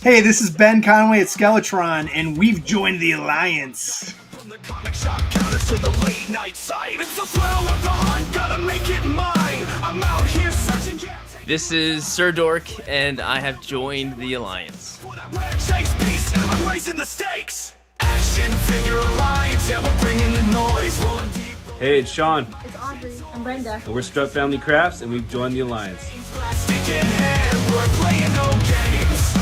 Hey, this is Ben Conway at Skeletron, and we've joined the Alliance. From the comic shop counters to the late night side, it's the thrill of the hunt, gotta make it mine. I'm out here searching. This is Sir Dork, and I have joined the Alliance. I'm raising the stakes. Action figure alliance, yeah, we're bringing the noise. Hey, it's Sean. It's Audrey. I'm Brenda. And we're Strut Family Crafts, and we've joined the Alliance. Plastic in hand, we're playing no games.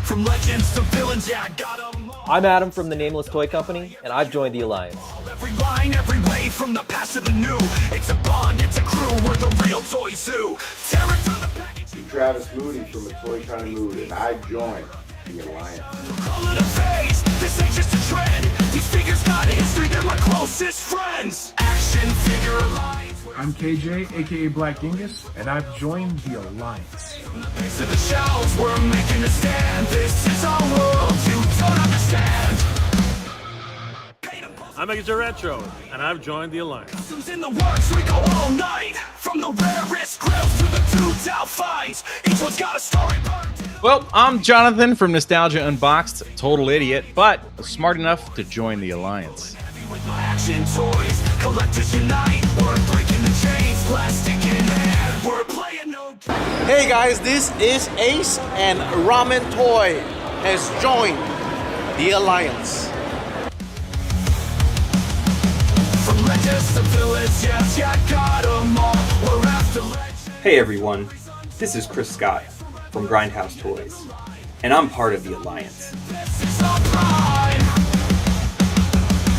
From legends to villains, yeah, I got 'em all. I'm Adam from the Nameless Toy Company, and I've joined the Alliance. Every line, every way, from the past to the new. It's a bond, it's a crew, we're the real Toy Zoo. Tear it through the package. I'm Travis Moody from the Toy Kind of Mood, and I joined the Alliance. Call it a phase, this ain't just a trend. These figures got a history, they're my closest friends. Action figure alliance. I'm KJ, aka Black Dingus, and I've joined the Alliance. From the base of the shelves, we're making a stand. This is our world, you don't understand. I'm Extra Retro, and I've joined the Alliance. Customs in the works, we go all night. From the rarest grills to the two-out fights. Each one's got a story burned. Well, I'm Jonathan from Nostalgia Unboxed, total idiot, but smart enough to join the Alliance. With my action toys, collectors unite. We're breaking the chains, plastic in hand. We're playing no. Hey guys, this is Ace, and Ramen Toy has joined the Alliance. From legends to villains, yes, yeah, got 'em all. We're after legends. Hey everyone, this is Chris Scott from Grindhouse Toys, and I'm part of the Alliance. This is our pride.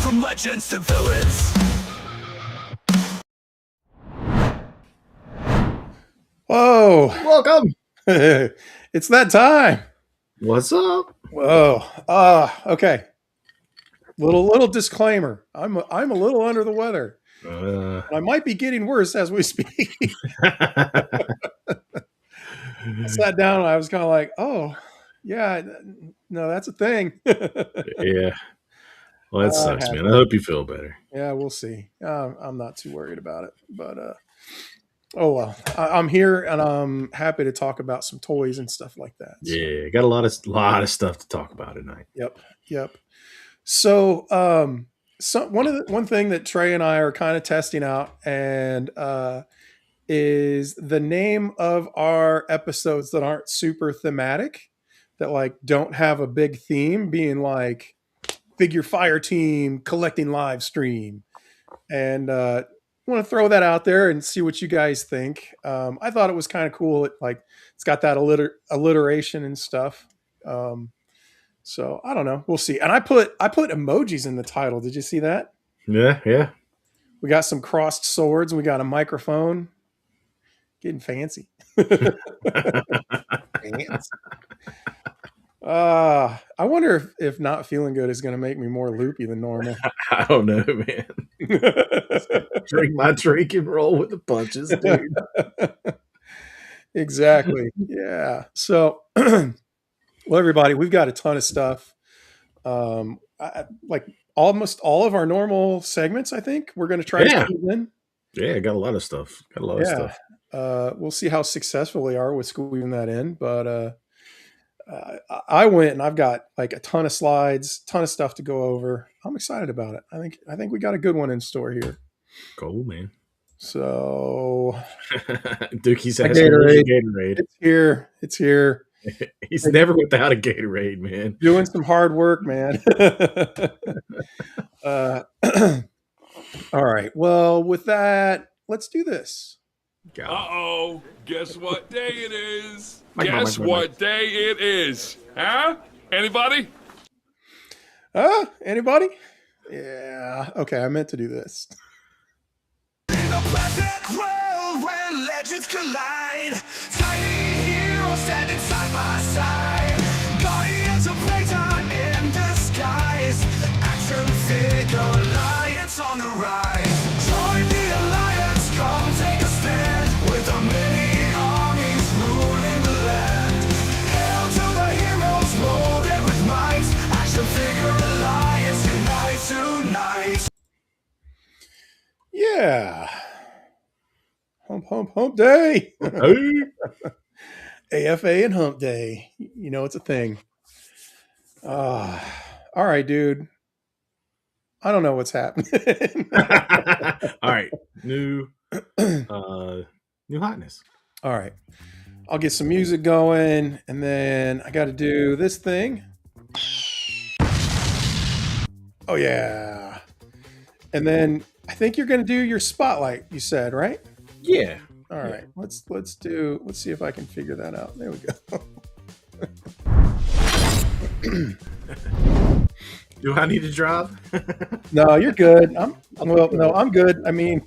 From legends to villains. Whoa! Welcome! It's that time. What's up? Whoa. Okay. Little disclaimer. I'm a little under the weather. I might be getting worse as we speak. I sat down and I was kind of like, oh, yeah, no, that's a thing. Yeah. Well, that sucks, man. I hope you feel better. Yeah, we'll see. I'm not too worried about it, but oh well. I'm here and I'm happy to talk about some toys and stuff like that. So. Yeah, got a lot of stuff to talk about tonight. Yep. So, one thing that Trey and I are kind of testing out and is the name of our episodes that aren't super thematic, that like don't have a big theme, being like Figure Fireteam, collecting live stream, and want to throw that out there and see what you guys think. I thought it was kind of cool. It's got that alliteration and stuff. So I don't know. We'll see. And I put emojis in the title. Did you see that? Yeah. We got some crossed swords and we got a microphone. Getting fancy. I wonder if not feeling good is going to make me more loopy than normal. I don't know, man. Drink my drink and roll with the punches, dude. Exactly. Yeah. So, well, everybody, we've got a ton of stuff. Like almost all of our normal segments, I think we're going to try to squeeze in. Yeah, got a lot of stuff. Stuff. We'll see how successful we are with squeezing that in. But I went and I've got like a ton of slides, ton of stuff to go over. I'm excited about it. I think we got a good one in store here. Cool, man. So Dookie's asking Gatorade. It's here. He's never without a Gatorade, man. Doing some hard work, man. All right. Well, with that, let's do this. Uh-oh. Guess what day it is? Guess what day it is? Huh? Anybody? Anybody? Yeah. Okay, I meant to do this. In a pleasant world where legends collide, tiny heroes standing side by side, guardians of playtime in disguise, action figure alliance on the rise. Join the Alliance, come take a stand with the many armies ruling the land. Hail to the heroes loaded with might, action figure alliance unite tonight. Yeah. Hump. hump day. Hey. AFA and hump day. You know, it's a thing. All right, dude. I don't know what's happening. All right. New hotness. All right. I'll get some music going, and then I got to do this thing. Oh, yeah. And then I think you're going to do your spotlight, you said, right? Yeah. All right. Let's see if I can figure that out. There we go. Do I need to drive? No, you're good. I'm good. I mean,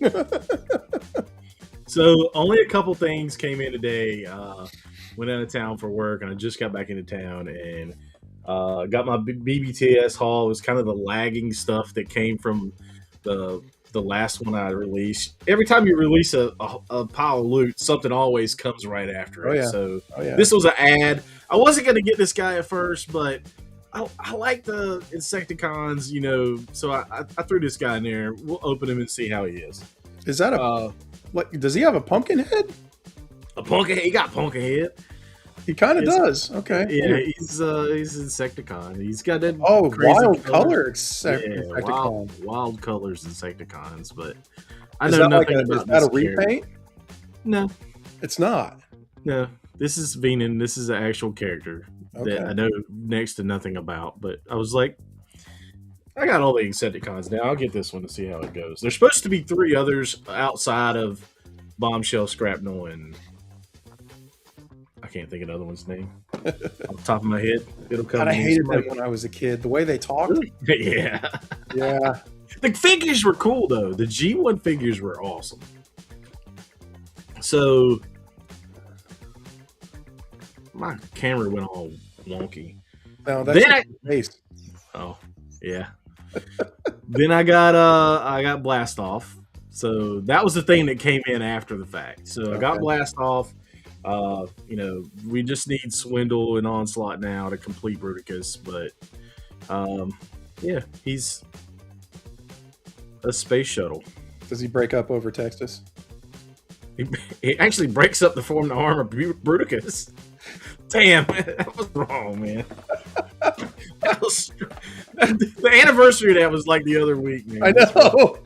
so only a couple things came in today. Went out of town for work, and I just got back into town and got my BBTS haul. It was kind of the lagging stuff that came from the last one I released. Every time you release a pile of loot, something always comes right after it. Yeah. So yeah. This was an ad. I wasn't going to get this guy at first, but I like the Insecticons, you know, so I threw this guy in there. We'll open him and see how he is. Is that does he have a pumpkin head? A pumpkin? He got pumpkin head. He kind of does. Okay. Yeah, he's Insecticon. He's got that wild color Insecticon. Wild colors Insecticons, but I know nothing about this. Is that a repaint? No, it's not. No, this is Venom. This is an actual character that I know next to nothing about. But I was like, I got all the Insecticons now. I'll get this one to see how it goes. There's supposed to be 3 others outside of Bombshell, Scrapnel, and I can't think of another one's name. Off the top of my head, it'll come. God, I hated them when I was a kid. The way they talked. Yeah. Yeah. The figures were cool though. The G1 figures were awesome. So my camera went all wonky. No, that's nice. Oh, yeah. Then I got Blast Off. So that was the thing that came in after the fact. So I got Blast Off. You know, we just need Swindle and Onslaught now to complete Bruticus, but yeah, he's a space shuttle. Does he break up over Texas? He actually breaks up the form of the arm of Bruticus. Damn, that was wrong, man. The anniversary of that was like the other week, man. I know.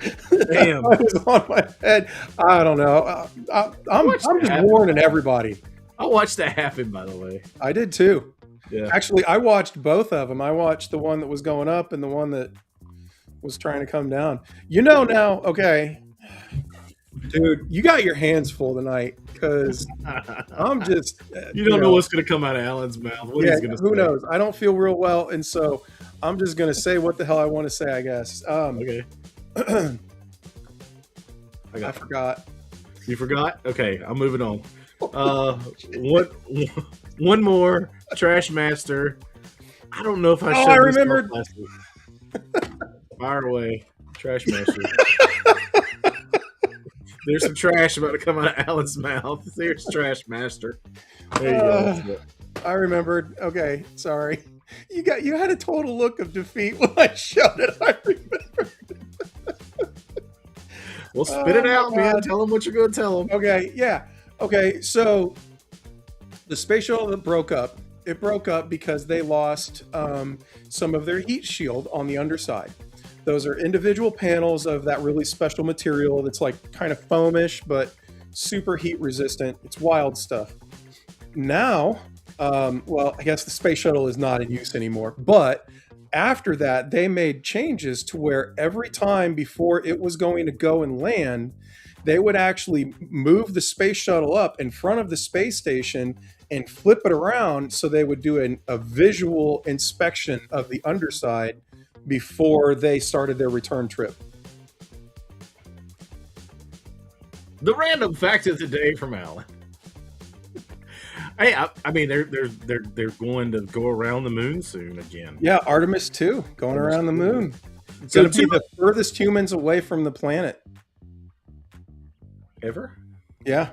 Damn, I was on my head. I don't know. I'm just warning everybody. I watched that happen, by the way. I did too. Yeah. Actually, I watched both of them. I watched the one that was going up and the one that was trying to come down. You know now, okay, dude, you got your hands full tonight because I'm just. You don't know what's going to come out of Alan's mouth. What he's going to say. Who knows? I don't feel real well, and so I'm just going to say what the hell I want to say, I guess. Okay. I forgot. You forgot? Okay, I'm moving on. One more Trash Master. I don't know if I showed I this remembered. last week. Fire away, Trash Master. There's some trash about to come out of Alan's mouth. There's Trash Master. There you go. I remembered. Okay, sorry. You had a total look of defeat when I showed it. I remember. Well, spit it out, man. Tell them what you're going to tell them. Okay, yeah. Okay, so the space shuttle that broke up, it broke up because they lost some of their heat shield on the underside. Those are individual panels of that really special material that's like kind of foamish, but super heat resistant. It's wild stuff. Now, well, I guess the space shuttle is not in use anymore, but after that, they made changes to where every time before it was going to go and land, they would actually move the space shuttle up in front of the space station and flip it around so they would do a visual inspection of the underside before they started their return trip. The random fact of the day from Alan. Hey, I mean, they're going to go around the moon soon again. Yeah, Artemis 2, going around the moon. It's going to be the furthest humans away from the planet. Ever? Yeah.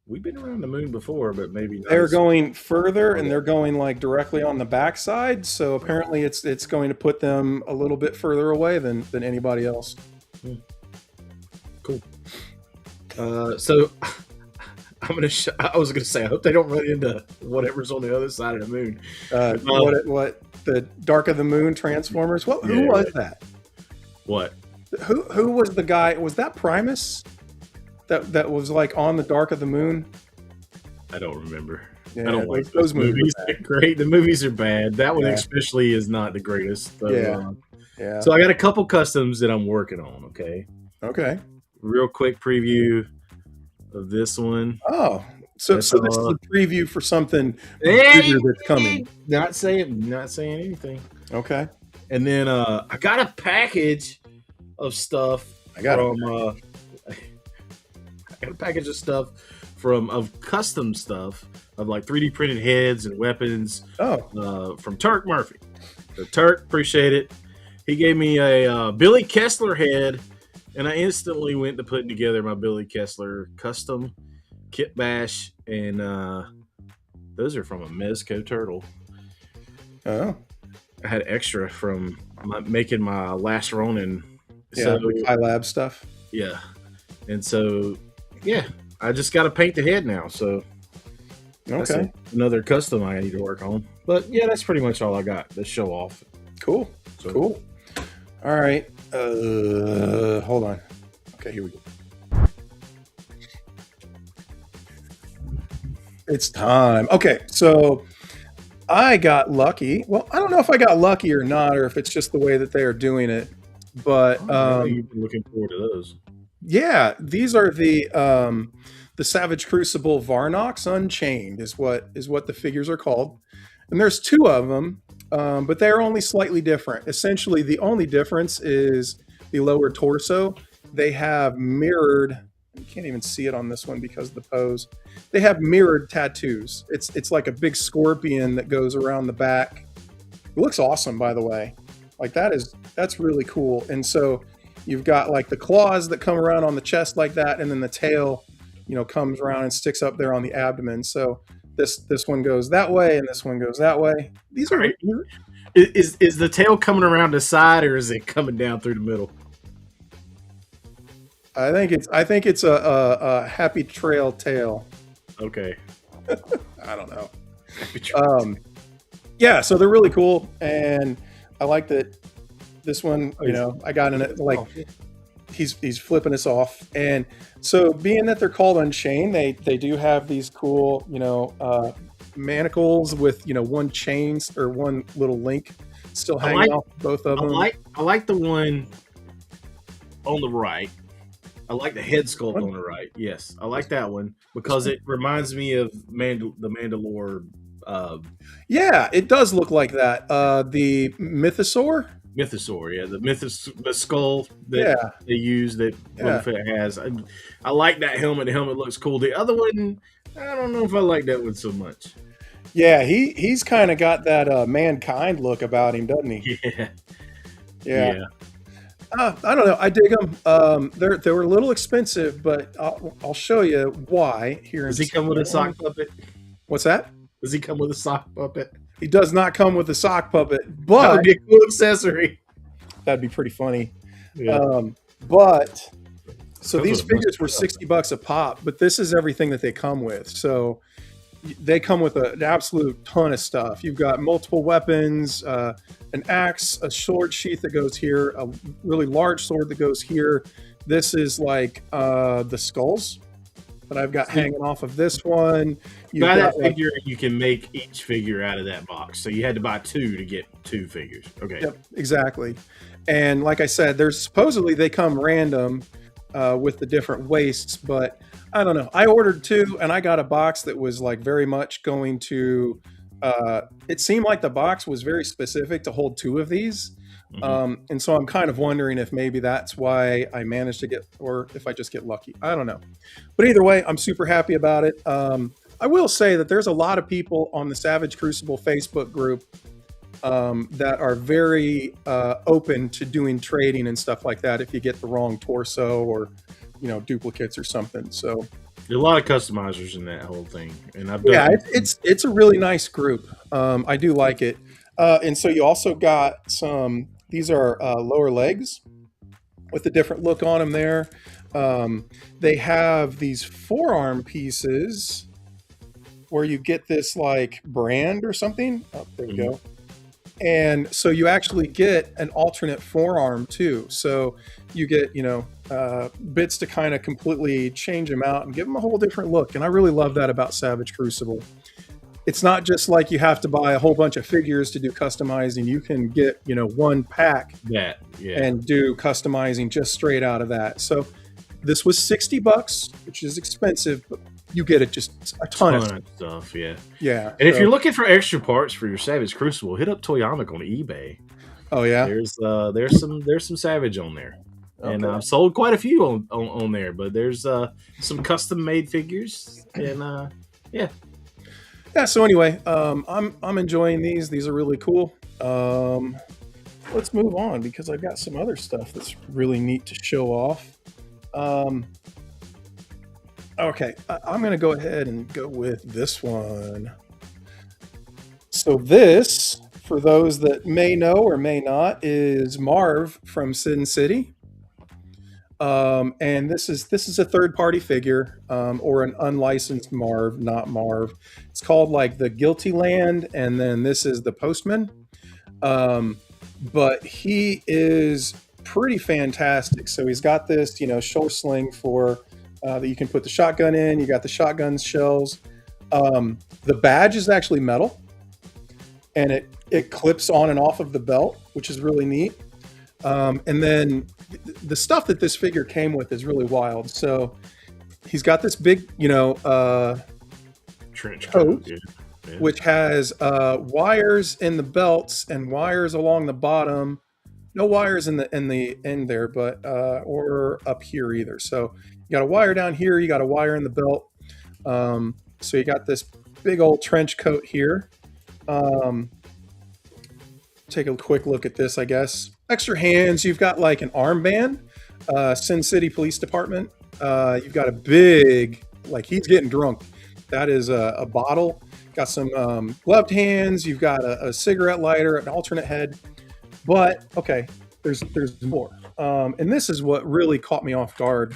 We've been around the moon before, but maybe not. They're going further, and they're going like directly on the backside. So apparently, it's going to put them a little bit further away than anybody else. Cool. So I'm gonna. I was gonna say, I hope they don't run into whatever's on the other side of the moon. What the Dark of the Moon Transformers? Who was that? What? Who was the guy? Was that Primus? That was like on the Dark of the Moon? I don't remember. Yeah, I don't like those movies. They're great. The movies are bad. That one especially is not the greatest. So, yeah. So I got a couple customs that I'm working on. Okay. Real quick preview of this one. Oh, so this is a preview for something bigger that's coming. Not saying anything. Okay. And then I got a package of stuff. I got a package of stuff of custom stuff of like 3D printed heads and weapons. From Turk Murphy. So Turk, appreciate it. He gave me a Billy Kessler head, and I instantly went to putting together my Billy Kessler custom kit bash, and those are from a Mezco turtle. Oh, I had extra from making my last Ronin. Yeah, so, high lab stuff. Yeah, and so I just got to paint the head now. So that's another custom I need to work on. But yeah, that's pretty much all I got to show off. Cool. All right. Hold on. Okay, here we go. It's time. Okay, so I got lucky. Well, I don't know if I got lucky or not, or if it's just the way that they are doing it. But you've been looking forward to those. Yeah, these are the Savage Crucible Varnox Unchained is what the figures are called, and there's two of them, but they're only slightly different. Essentially, the only difference is the lower torso. They have mirrored. You can't even see it on this one because of the pose. They have mirrored tattoos. It's like a big scorpion that goes around the back. It looks awesome, by the way. Like that's really cool. And so you've got like the claws that come around on the chest like that, and then the tail, comes around and sticks up there on the abdomen. So this one goes that way, and this one goes that way. These are is the tail coming around the side, or is it coming down through the middle? I think it's a happy trail tail. Okay. I don't know. Yeah, so they're really cool, and I like that this one, I got in it like he's flipping us off. And so being that they're called Unchained, they do have these cool, manacles with, one chain or one little link still hanging off both of them. I like the one on the right. I like the head sculpt on the right. Yes, I like that one because it reminds me of the Mandalore. Yeah, it does look like that. The Mythosaur, yeah, the skull that they use that Boba Fett has. I like that helmet. The helmet looks cool. The other one, I don't know if I like that one so much. Yeah, he's kind of got that mankind look about him, doesn't he? Yeah. I don't know. I dig them. They were a little expensive, but I'll show you why here. Does he come with a sock puppet? What's that? Does he come with a sock puppet? He does not come with a sock puppet, but that would be a cool accessory. That'd be pretty funny. Yeah. So these figures were $60 a pop, but this is everything that they come with. So they come with an absolute ton of stuff. You've got multiple weapons, an axe, a sword sheath that goes here, a really large sword that goes here. This is like the skulls that I've got hanging off of this one. You got that figure, you can make each figure out of that box. So you had to buy two to get two figures. Okay. Yep, exactly. And like I said, there's supposedly they come random with the different wastes, but I don't know. I ordered two, and I got a box that was like very much going to. It seemed like the box was very specific to hold two of these, and so I'm kind of wondering if maybe that's why I managed to get, or if I just get lucky. I don't know, but either way, I'm super happy about it. I will say that there's a lot of people on the Savage Crucible Facebook group that are very open to doing trading and stuff like that if you get the wrong torso or duplicates or something. So there are a lot of customizers in that whole thing, and I've done it's a really nice group. I do like it. And so you also got some. These are lower legs with a different look on them there. They have these forearm pieces where you get this like brand or something. Oh, there you go. And so you actually get an alternate forearm too. So you get, bits to kind of completely change them out and give them a whole different look. And I really love that about Savage Crucible. It's not just like you have to buy a whole bunch of figures to do customizing. You can get, one pack and do customizing just straight out of that. So this was $60, which is expensive, but you get it just a ton of stuff. Yeah. Yeah. And if you're looking for extra parts for your Savage Crucible, hit up Toyamic on eBay. Oh yeah. There's some Savage on there. Okay. And I've sold quite a few on there, but there's some custom made figures and yeah. Yeah, so anyway, I'm enjoying these. These are really cool. Let's move on because I've got some other stuff that's really neat to show off. Okay, I'm going to go ahead and go with this one. So this, for those that may know or may not, is Marv from Sin City. And this is a third-party figure, or an unlicensed Marv, not Marv. It's called like the Guilty Land, and then this is the Postman. But he is pretty fantastic. So he's got this, shoulder sling for that you can put the shotgun in. You got the shotgun shells. The badge is actually metal, and it clips on and off of the belt, which is really neat. And then the stuff that this figure came with is really wild. So he's got this big, trench coat, yeah. which has wires in the belts and wires along the bottom. No wires in the end there, but or up here either. So you got a wire down here. You got a wire in the belt. So you got this big old trench coat here. Take a quick look at this, I guess. Extra hands. You've got like an armband. Sin City Police Department. You've got a big, like he's getting drunk. That is a bottle. Got some gloved hands. You've got a cigarette lighter, an alternate head. But okay, there's more. And this is what really caught me off guard.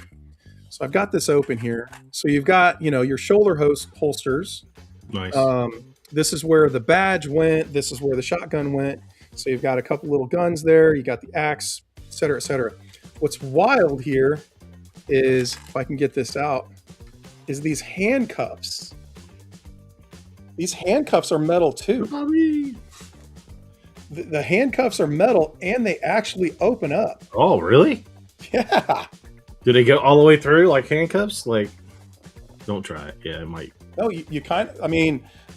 So I've got this open here. So you've got, your shoulder holsters. Nice. This is where the badge went. This is where the shotgun went. So you've got a couple little guns there. You got the axe, et cetera, et cetera. What's wild here is, if I can get this out, is these handcuffs. These handcuffs are metal too. The handcuffs are metal and they actually open up. Oh, really? Yeah. Do they go all the way through like handcuffs? Like, don't try it. Yeah, it might. No, you kind of,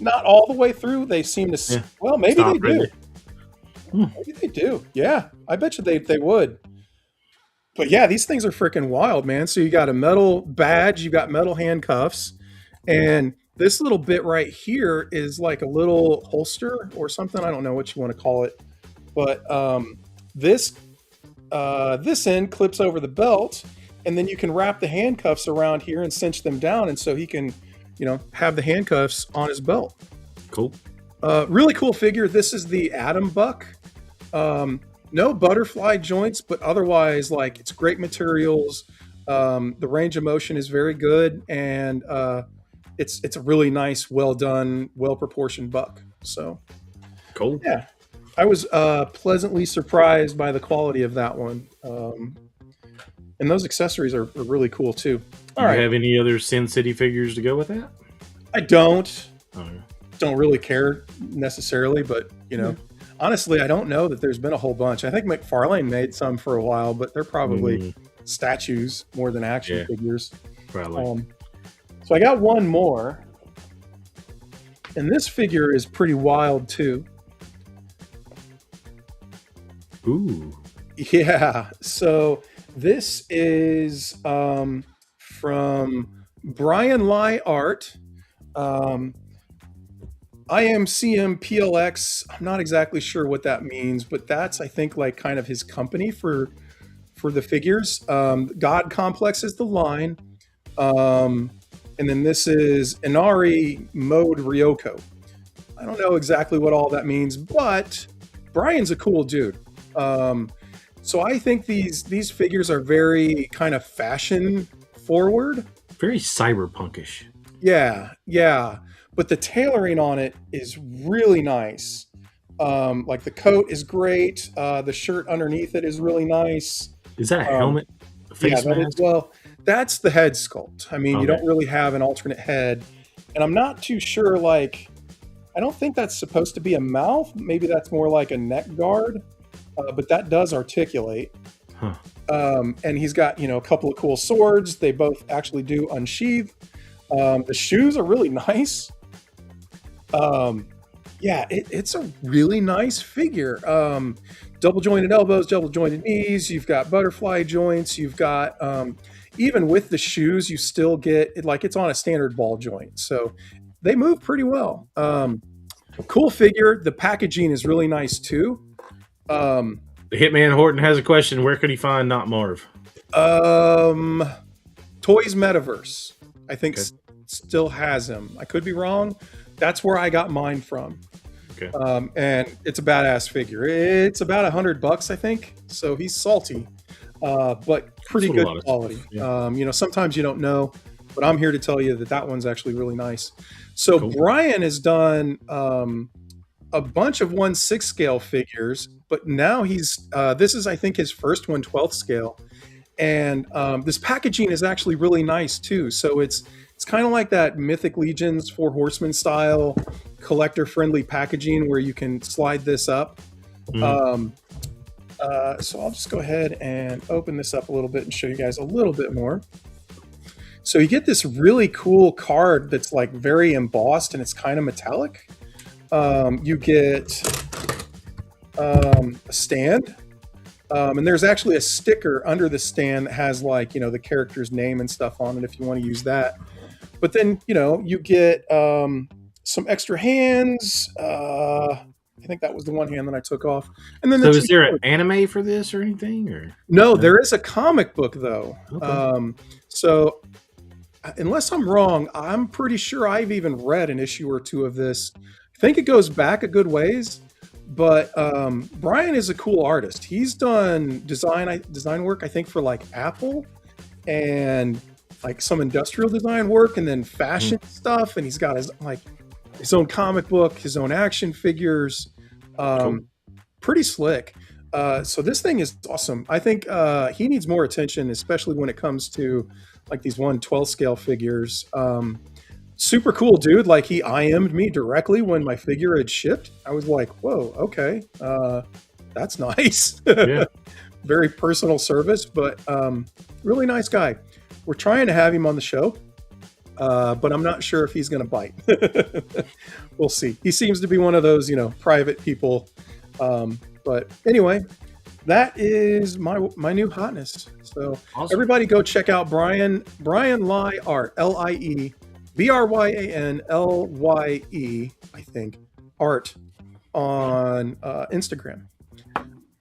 not all the way through. They seem to, Yeah. well, maybe Stop they do. really. Maybe they do. Yeah, I bet you they would. But yeah, these things are freaking wild, man. So you got a metal badge, you got metal handcuffs, and this little bit right here is like a little holster or something. I don't know what you want to call it. But this end clips over the belt, and then you can wrap the handcuffs around here and cinch them down, and so he can, have the handcuffs on his belt. Cool. Really cool figure. This is the Atom Buck. No butterfly joints, but otherwise, like, it's great materials. The range of motion is very good, and it's a really nice, well done, well proportioned buck. So cool. Yeah, I was pleasantly surprised by the quality of that one. And those accessories are really cool too. Do you have any other Sin City figures to go with that? I don't. Oh, yeah. Don't really care necessarily, but honestly, I don't know that there's been a whole bunch. I think McFarlane made some for a while, but they're probably statues more than action figures. Probably. So I got one more, and this figure is pretty wild too. Ooh. Yeah. So this is from Brian Lai Art. IMCM PLX. I'm not exactly sure what that means, but that's, I think, like kind of his company for the figures. God Complex is the line. And then this is Inari Mode Ryoko. I don't know exactly what all that means, but Brian's a cool dude. So I think these figures are very kind of fashion forward. Very cyberpunkish. Yeah, yeah. But the tailoring on it is really nice. Like the coat is great. The shirt underneath it is really nice. Is that a helmet? A face Yeah, mask? well, that's the head sculpt. I mean, you Okay. don't really have an alternate head. And I'm not too sure, like, I don't think that's supposed to be a mouth. Maybe that's more like a neck guard. But that does articulate. Huh. And he's got, a couple of cool swords. They both actually do unsheath. The shoes are really nice. Yeah, it's a really nice figure. Double jointed elbows, double jointed knees. You've got butterfly joints. You've got, even with the shoes, you still get it like it's on a standard ball joint. So they move pretty well. Cool figure. The packaging is really nice too. The Hitman Horton has a question. Where could he find Not Marv? Toys Metaverse, I think still has him. I could be wrong. That's where I got mine from. Okay. And it's a badass figure. It's about $100, I think. So he's salty, but pretty That's a good lot of quality. stuff, yeah. Sometimes you don't know, but I'm here to tell you that one's actually really nice. So Cool. Brian has done a bunch of 1/6 scale figures, but now he's this is I think his first 1/12 scale, and this packaging is actually really nice too. So it's kind of like that Mythic Legions 4 Horsemen style collector friendly packaging where you can slide this up. So I'll just go ahead and open this up a little bit and show you guys a little bit more. So you get this really cool card that's like very embossed and it's kind of metallic. You get a stand, and there's actually a sticker under the stand that has like, the character's name and stuff on it if you want to use that. But then, you get some extra hands. I think that was the one hand that I took off. And then So is there an anime for this or anything? Or no, there is a comic book though. Okay. So unless I'm wrong, I'm pretty sure I've even read an issue or two of this. I think it goes back a good ways, but Brian is a cool artist. He's done design work, I think, for like Apple and like some industrial design work, and then fashion stuff. And he's got his own comic book, his own action figures. Cool. Pretty slick. So this thing is awesome. I think he needs more attention, especially when it comes to like these 1/12 scale figures. Super cool dude. Like he IM'd me directly when my figure had shipped. I was like, whoa, okay. That's nice. Yeah. Very personal service, but really nice guy. We're trying to have him on the show, but I'm not sure if he's going to bite. We'll see. He seems to be one of those, private people. But anyway, that is my new hotness. So Awesome. Everybody go check out Brian Lie Art, LIE, BRYANLYE, I think, art on Instagram.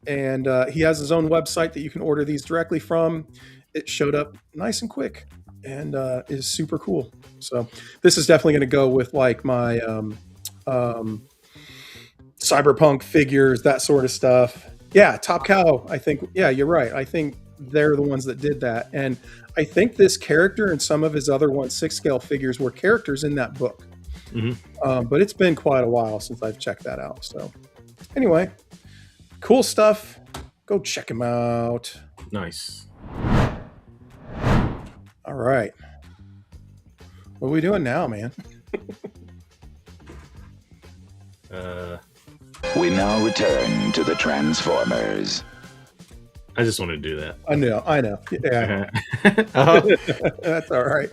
And he has his own website that you can order these directly from. It showed up nice and quick and is super cool. So this is definitely going to go with like my cyberpunk figures, that sort of stuff. Yeah, Top Cow, I think. Yeah, you're right. I think they're the ones that did that. And I think this character and some of his other 1/6 scale figures were characters in that book. Mm-hmm. But it's been quite a while since I've checked that out. So anyway, cool stuff. Go check him out. Nice. All right. What are we doing now, man? We now return to the Transformers. I just want to do that. I know. Yeah. That's all right.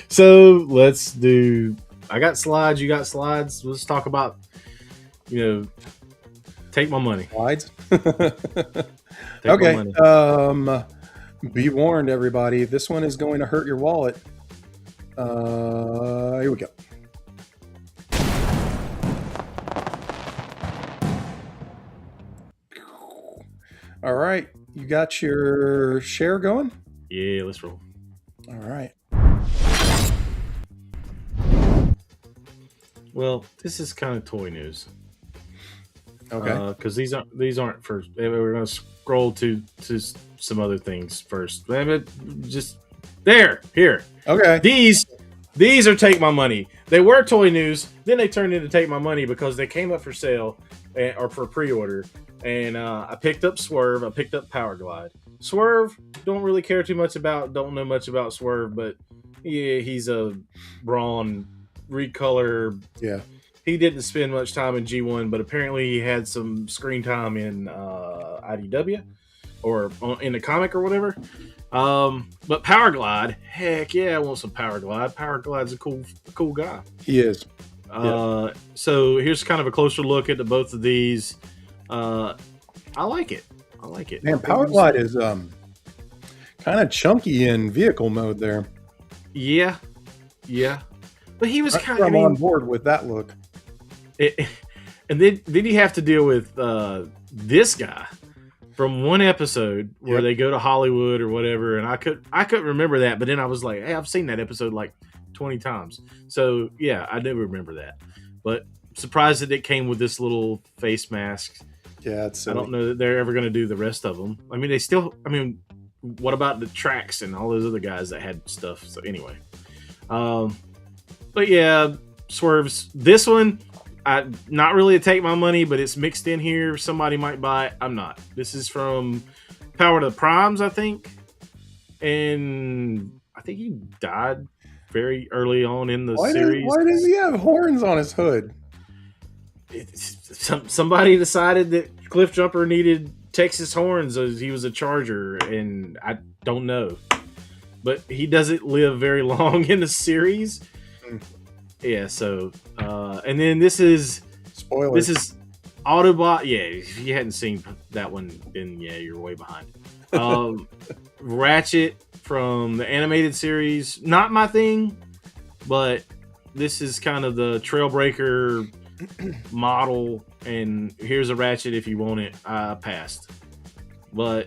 So let's do. I got slides. You got slides. Let's talk about. Take my money. Slides. Take Okay. my money. Be warned, everybody. This one is going to hurt your wallet. Here we go. All right. You got your share going? Yeah, let's roll. All right. Well, this is kind of toy news. Okay. Because these aren't for. We're gonna scroll to some other things first. Just here. Okay. These are Take My Money. They were Toy News, then they turned into Take My Money because they came up for sale or for pre-order. And I picked up Swerve. I picked up Power Glide. Swerve, don't really care too much about. Don't know much about Swerve, but yeah, he's a brawn recolor. Yeah. He didn't spend much time in G1, but apparently he had some screen time in IDW or in the comic or whatever. But Power Glide, heck yeah, I want some Power Glide. Power Glide's a cool guy. He is. So here's kind of a closer look at both of these. I like it. Man, Power Glide is kind of chunky in vehicle mode there. Yeah. But he was kind of on board with that look. And then you have to deal with this guy from one episode where they go to Hollywood or whatever, and I couldn't remember that, but then I was like, hey, I've seen that episode like 20 times. So yeah, I do remember that. But surprised that it came with this little face mask. Yeah, it's silly. I don't know that they're ever going to do the rest of them. I mean, what about the Tracks and all those other guys that had stuff? So anyway, but yeah, Swerves. This one, not really a Take My Money, but it's mixed in here. Somebody might buy it. I'm not. This is from Power to the Primes, I think, and I think he died very early on in the series. Why does he have horns on his hood? Somebody decided that Cliff Jumper needed Texas horns as he was a Charger, and I don't know. But he doesn't live very long in the series. Yeah, so and then this is spoiler. This is Autobot. Yeah, if you hadn't seen that one, then yeah, you're way behind. Ratchet from the animated series, not my thing, but this is kind of the Trailbreaker model, and here's a Ratchet if you want it. I passed. And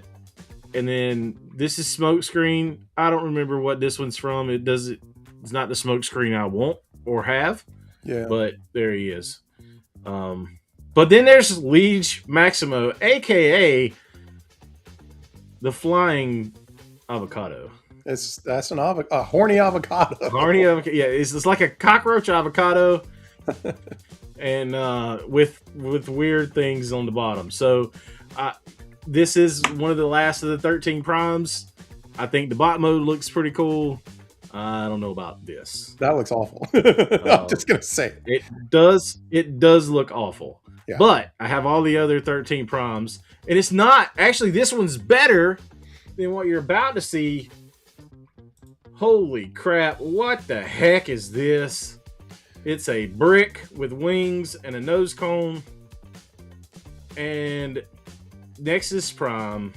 then this is Smokescreen. I don't remember what this one's from. It's not the Smokescreen I want or have. Yeah. But there he is. But then there's Liege Maximo, aka the Flying Avocado. That's a horny avocado. Horny avocado. Yeah, it's like a cockroach avocado, and with weird things on the bottom. So this is one of the last of the 13 primes. I think the bot mode looks pretty cool. I don't know about this. That looks awful. I'm just gonna say it does. It does look awful. Yeah. But I have all the other 13 primes, and it's not actually. This one's better than what you're about to see. Holy crap! What the heck is this? It's a brick with wings and a nose cone, and Nexus Prime,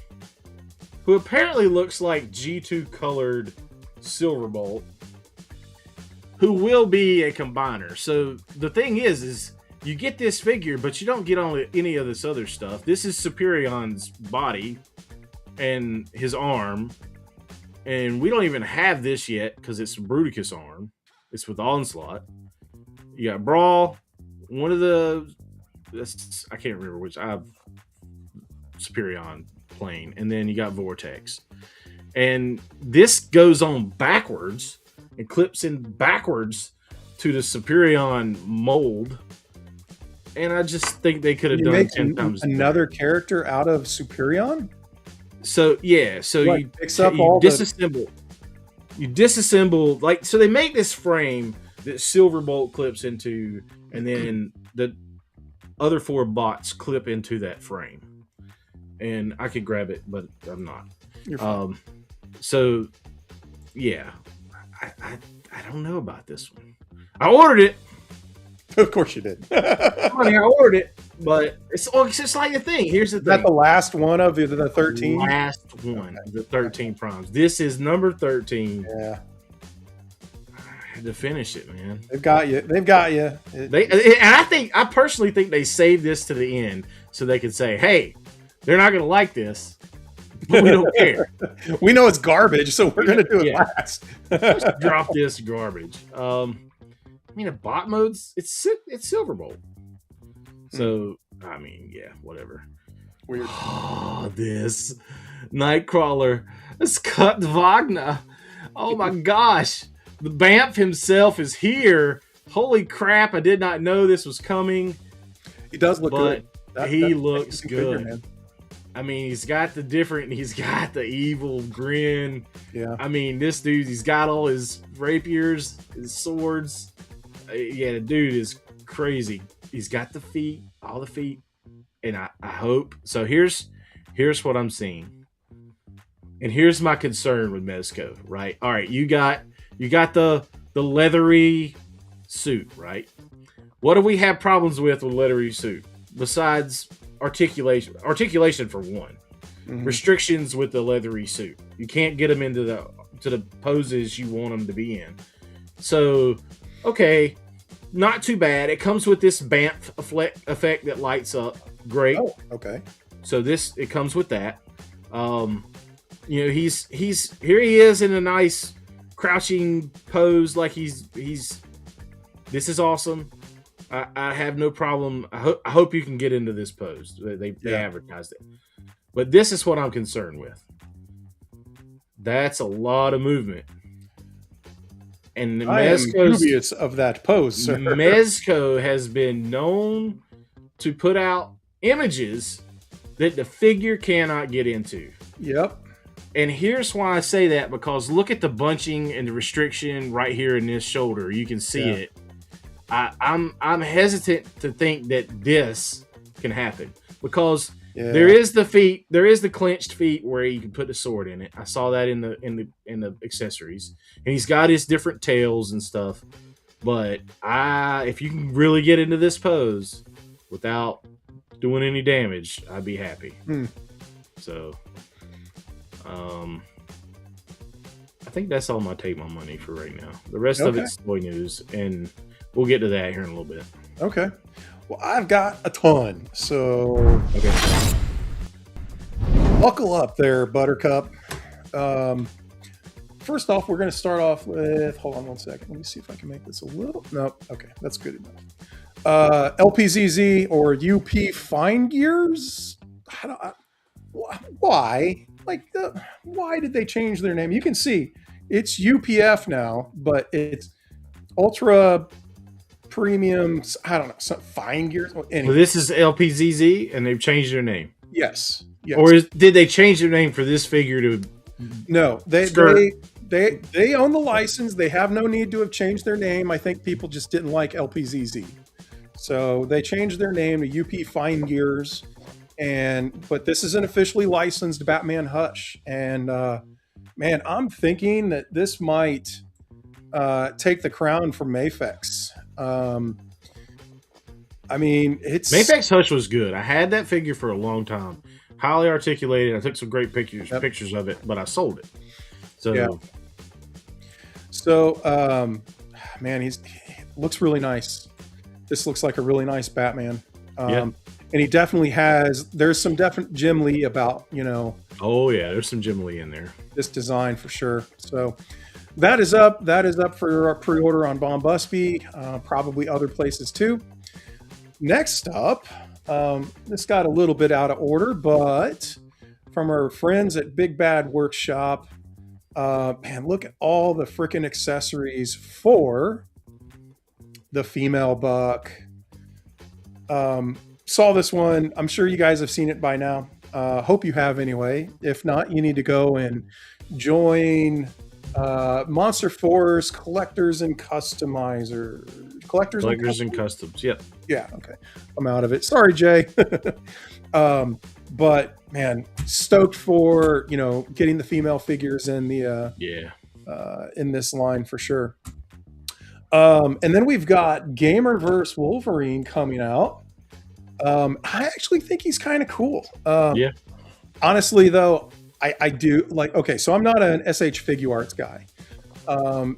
who apparently looks like G2 colored Silverbolt, who will be a combiner. So the thing is you get this figure, but you don't get on any of this other stuff. This is Superion's body and his arm, and we don't even have this yet because it's Bruticus arm. It's with Onslaught. You got Brawl, one of the I can't remember which. I have Superion plane, and then you got Vortex. And this goes on backwards and clips in backwards to the Superion mold. And I just think they could have done it 10 times another character out of Superion. So yeah, so like you disassemble. You disassemble, like, so they make this frame that Silverbolt clips into, and then the other 4 bots clip into that frame. And I could grab it, but I'm not. You're fine. So yeah, I don't know about this one. I ordered it. Of course you did. Funny, I ordered it, but it's just like the thing. Here's the thing. Is that the last one of the 13? Last one, the 13 primes. This is number 13. Yeah. I had to finish it, man. They've got you. And I personally think they saved this to the end so they could say, hey, they're not going to like this, but we don't care. We know it's garbage, so we're going to do it last. Let's drop this garbage. I mean, a bot mode's it's Silverbolt. So I mean, yeah, whatever. Weird. Oh, this Nightcrawler, Scott Wagner. Oh my gosh, the Bamf himself is here. Holy crap! I did not know this was coming. He does look good. He looks figure, good. man. I mean, he's got the evil grin. Yeah. I mean, this dude, he's got all his rapiers, his swords. Yeah, the dude is crazy. He's got the feet, all the feet. And I hope so. Here's what I'm seeing. And here's my concern with Mezco, right? All right, you got the leathery suit, right? What do we have problems with leathery suit? Besides articulation for one. Mm-hmm. Restrictions with the leathery suit. You can't get them into the poses you want them to be in. So, okay, not too bad. It comes with this Bamf effect that lights up. Great. Oh, okay. So it comes with that. He's here. He is in a nice crouching pose, like he's. This is awesome. I have no problem. I hope you can get into this pose. They advertised it, but this is what I'm concerned with. That's a lot of movement, and I am dubious of that pose, sir. Mezco has been known to put out images that the figure cannot get into. Yep. And here's why I say that, because look at the bunching and the restriction right here in this shoulder. You can see it. I'm hesitant to think that this can happen, because there is the feet, there is the clenched feet where you can put the sword in it. I saw that in the accessories, and he's got his different tails and stuff. But if you can really get into this pose without doing any damage, I'd be happy. So, I think that's all I'm gonna take my money for right now. The rest of it's toy news, and we'll get to that here in a little bit. Okay. Well, I've got a ton, so buckle up there, Buttercup. First off, we're going to start off with. Hold on one second. Let me see if I can make this a little. Nope. Okay, that's good enough. LPZZ or UP Fine Gears. Why? Why did they change their name? You can see it's UPF now, but it's Ultra Premium. I don't know. Some Fine Gears. Anyway. Well, this is LPZZ, and they've changed their name. Yes. Or did they change their name for this figure to? No, they own the license. They have no need to have changed their name. I think people just didn't like LPZZ, so they changed their name to UP Fine Gears. But this is an officially licensed Batman Hush, and man, I'm thinking that this might take the crown from Mafex. I mean, Mafex Hush was good. I had that figure for a long time. Highly articulated. I took some great pictures of it, but I sold it. So, man, he looks really nice. This looks like a really nice Batman. And he definitely there's some definite Jim Lee about, Oh yeah, there's some Jim Lee in there. This design for sure. So that is up. That is up for our pre-order on Bombusby, probably other places too. Next up, this got a little bit out of order, but from our friends at Big Bad Workshop, man, look at all the freaking accessories for the female buck. Saw this one. I'm sure you guys have seen it by now. Hope you have anyway. If not, you need to go and join Monster Force Collectors and Customizers. Collectors and Customs. Yep. Yeah. Okay. I'm out of it. Sorry, Jay. But man, stoked for getting the female figures in the in this line for sure. And then we've got Gamerverse Wolverine coming out. I actually think he's kind of cool. Honestly, though, I do like. Okay, so I'm not an SH Figure Arts guy.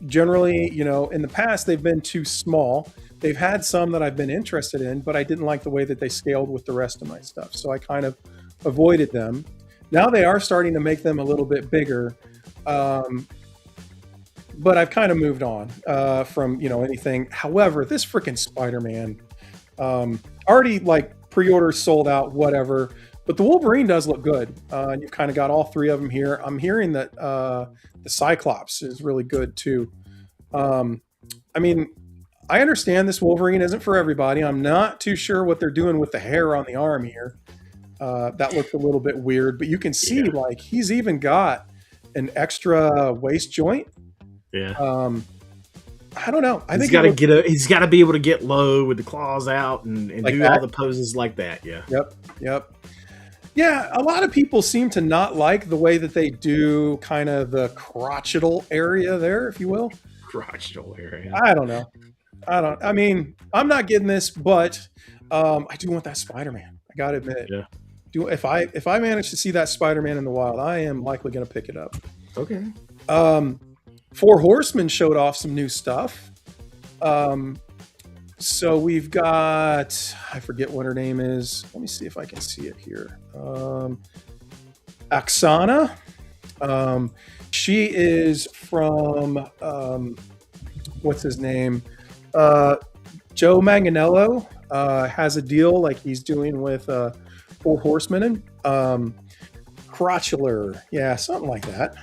Generally, in the past, they've been too small. They've had some that I've been interested in, but I didn't like the way that they scaled with the rest of my stuff. So I kind of avoided them. Now they are starting to make them a little bit bigger. But I've kind of moved on from, anything. However, this freaking Spider-Man, already pre-order sold out, whatever. But the Wolverine does look good. You've kind of got all three of them here. I'm hearing that the Cyclops is really good too. I mean, I understand this Wolverine isn't for everybody. I'm not too sure what they're doing with the hair on the arm here. That looked a little bit weird, but you can see like he's even got an extra waist joint. Yeah. I don't know. I think he's got to be able to get low with the claws out and like do all the poses like that. Yeah. Yep. Yeah, a lot of people seem to not like the way that they do kind of the crotchetal area there, if you will. Crotchetal area. I don't know. I mean, I'm not getting this, but I do want that Spider-Man. I gotta admit. Yeah. If I manage to see that Spider-Man in the wild, I am likely gonna pick it up. Okay. Four Horsemen showed off some new stuff. So we've got, I forget what her name is. Let me see if I can see it here. Oksana. She is from, what's his name? Joe Manganiello has a deal like he's doing with Four Horsemen. Crotchular. Yeah, something like that.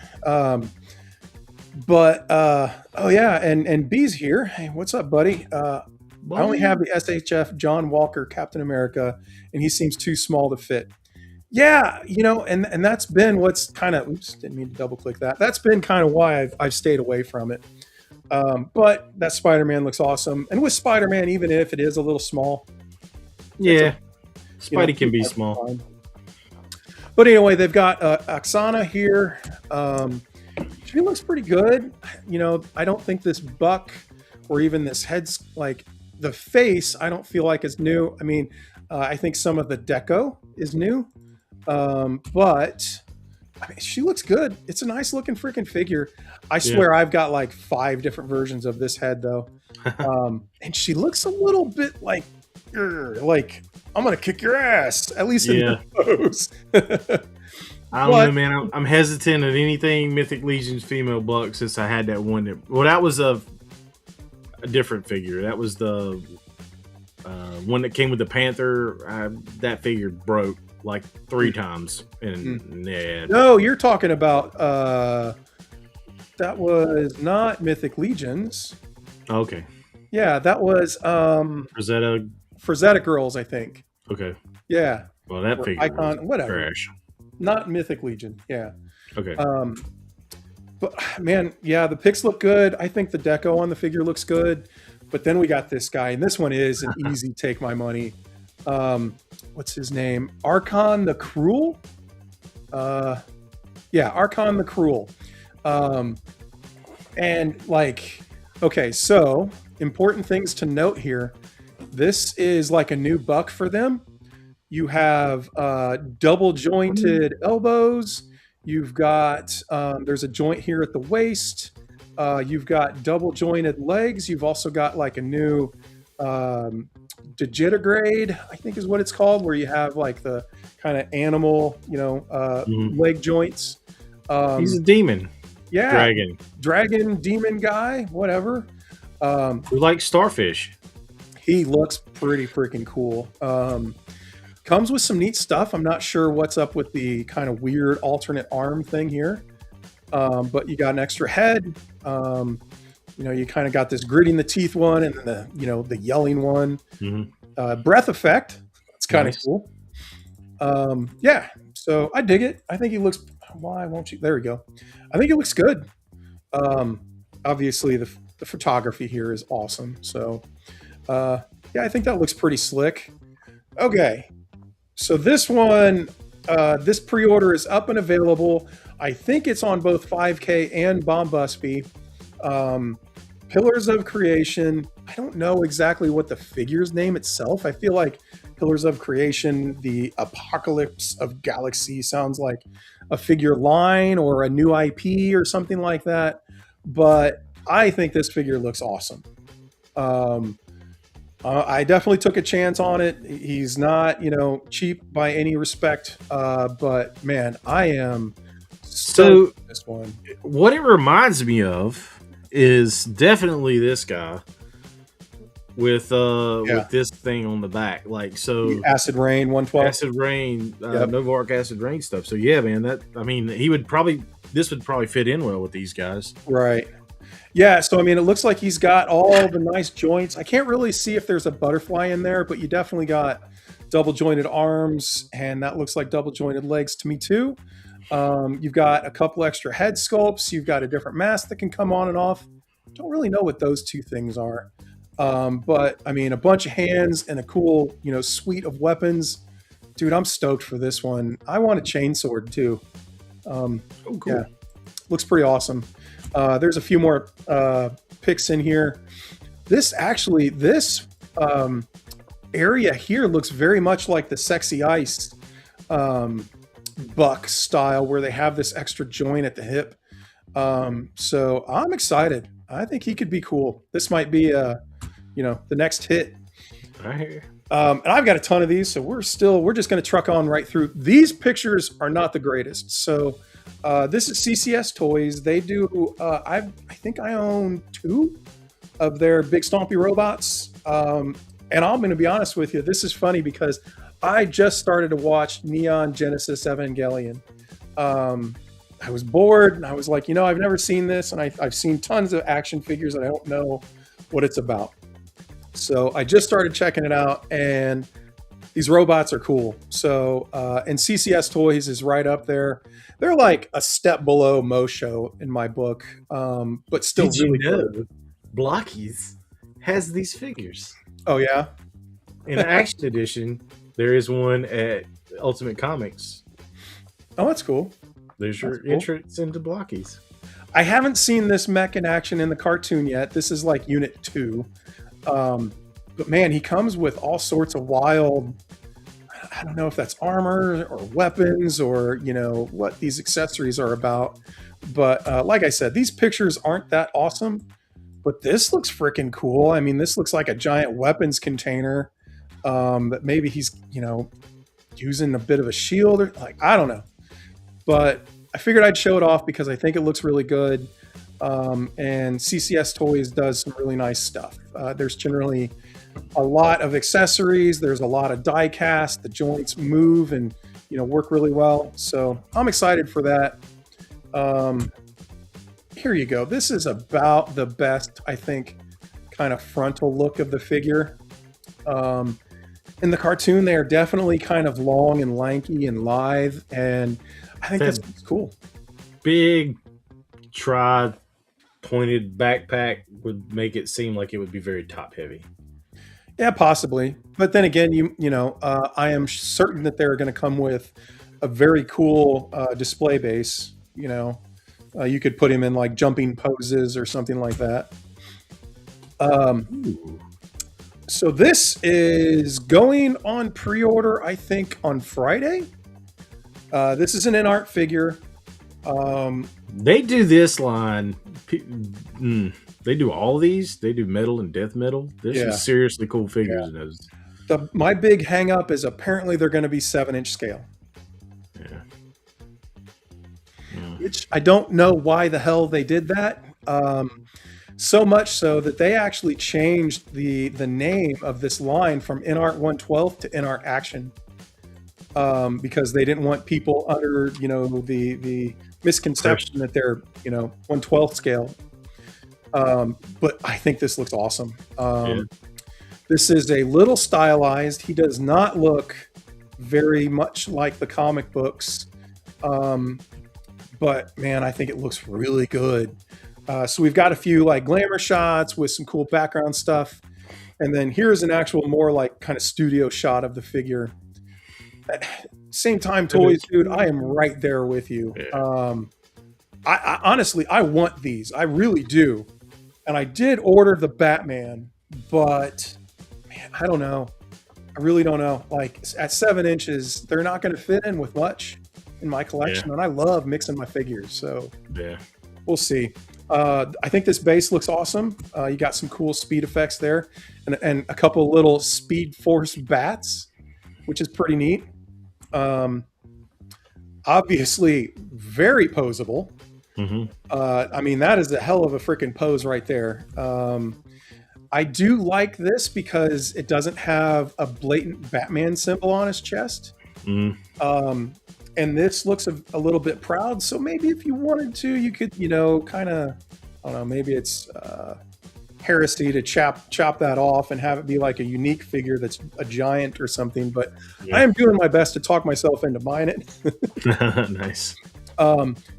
Oh yeah, and B's here. Hey, what's up, buddy? I only have the SHF John Walker Captain America, and he seems too small to fit. Yeah, and that's been what's kind of, oops, didn't mean to double click that. That's been kind of why I've stayed away from it. But that Spider-Man looks awesome. And with Spider-Man, even if it is a little small. Yeah, Spidey can be small. Fine. But anyway, they've got Oksana here. She looks pretty good. I don't think this buck or even this head's like the face, I don't feel like is new. I mean, I think some of the deco is new. But I mean, she looks good. It's a nice looking freaking figure. I swear I've got like 5 different versions of this head though. And she looks a little bit like I'm going to kick your ass, at least in the pose. I don't know, man. I'm hesitant at anything Mythic Legion's female buck since I had that one. That was a different figure. That was the one that came with the Panther. That figure broke like 3 times. And no, you're talking about that was not Mythic Legions. Okay. Yeah, that was Frazetta Girls, I think. Okay. Yeah. Well, that figure was whatever. Trash. Not Mythic Legion. Yeah. Okay. But man, yeah, the pics look good. I think the deco on the figure looks good. But then we got this guy, and this one is an easy take my money. What's his name? Archon the Cruel? Yeah, Archon the Cruel. And like, okay, so important things to note here. This is like a new buck for them. You have double jointed elbows. You've got, there's a joint here at the waist. You've got double jointed legs. You've also got like a new digitigrade, I think is what it's called, where you have like the kind of animal, leg joints. He's a demon. Yeah. Dragon, demon guy, whatever. We like starfish. He looks pretty freaking cool. Comes with some neat stuff. I'm not sure what's up with the kind of weird alternate arm thing here. But you got an extra head. You kind of got this gritting the teeth one and then the yelling one. Breath effect. It's kind of cool. Yeah. So I dig it. I think he looks, why won't you? There we go. I think it looks good. Obviously the photography here is awesome. So yeah, I think that looks pretty slick. Okay. So this one, this pre-order is up and available. I think it's on both 5K and Bombusby. Pillars of Creation. I don't know exactly what the figure's name itself. I feel like Pillars of Creation, the Apocalypse of Galaxy sounds like a figure line or a new IP or something like that. But I think this figure looks awesome. I definitely took a chance on it. He's not, cheap by any respect. But man, I am so this one. What it reminds me of is definitely this guy. with this thing on the back, like so. The Acid Rain 112. Acid Rain, Novark Acid Rain stuff. So yeah, man, this would probably fit in well with these guys. Right. Yeah, so I mean, it looks like he's got all the nice joints. I can't really see if there's a butterfly in there, but you definitely got double jointed arms, and that looks like double jointed legs to me too. You've got a couple extra head sculpts. You've got a different mask that can come on and off. Don't really know what those two things are. But I mean, a bunch of hands and a cool, suite of weapons. Dude, I'm stoked for this one. I want a chainsword too. Cool. Yeah, looks pretty awesome. There's a few more picks in here. This area here looks very much like the Sexy Ice buck style, where they have this extra joint at the hip. So I'm excited. I think he could be cool. This might be the next hit. Right. And I've got a ton of these, so we're just going to truck on right through. These pictures are not the greatest. So this is CCS Toys. They do. I think I own 2 of their big stompy robots. And I'm going to be honest with you. This is funny because I just started to watch Neon Genesis Evangelion. I was bored, and I was like, I've never seen this, and I've seen tons of action figures, and I don't know what it's about. So I just started checking it out, and these robots are cool. So, and CCS Toys is right up there. They're like a step below Mosho in my book, but still really good. Blockies has these figures. Oh, yeah? In the Action Edition, there is one at Ultimate Comics. Oh, that's cool. There's your entrance into Blockies. I haven't seen this mech in action in the cartoon yet. This is like Unit 2. But man, he comes with all sorts of wild, I don't know if that's armor or weapons or, what these accessories are about. But like I said, these pictures aren't that awesome, but this looks freaking cool. I mean, this looks like a giant weapons container that maybe he's, using a bit of a shield or I don't know. But I figured I'd show it off because I think it looks really good. And CCS Toys does some really nice stuff. There's generally a lot of accessories. There's a lot of die cast. The joints move and work really well. So I'm excited for that. Here you go. This is about the best, I think, kind of frontal look of the figure. In the cartoon, they are definitely kind of long and lanky and lithe, and I think that's cool. Big pointed backpack would make it seem like it would be very top heavy. Yeah, possibly. But then again, I am certain that they're going to come with a very cool display base. You could put him in like jumping poses or something like that. So this is going on pre-order, I think, on Friday. This is an in-art figure. They do this line. They do all these. They do metal and death metal. There's some seriously cool figures in those. My big hang up is apparently they're going to be 7-inch scale. Yeah. Which I don't know why the hell they did that. So much so that they actually changed the name of this line from InArt 112 to InArt Action. Because they didn't want people under, the misconception that they're, 1/12 scale. But I think this looks awesome. This is a little stylized. He does not look very much like the comic books. But man, I think it looks really good. So we've got a few like glamour shots with some cool background stuff. And then here's an actual more like kind of studio shot of the figure. Same time, Toys, dude, I am right there with you. I honestly, I want these. I really do. And I did order the Batman, but man, I don't know. I really don't know. Like at 7 inches, they're not going to fit in with much in my collection. And I love mixing my figures. So we'll see. I think this base looks awesome. You got some cool speed effects there and a couple little Speed Force bats, which is pretty neat. Obviously very posable. I mean, that is a hell of a freaking pose right there. I do like this because it doesn't have a blatant Batman symbol on his chest. And this looks a little bit proud. So maybe if you wanted to, you could, kind of, I don't know, maybe it's heresy to chop that off and have it be like a unique figure that's a giant or something. But I am doing my best to talk myself into buying it. Nice.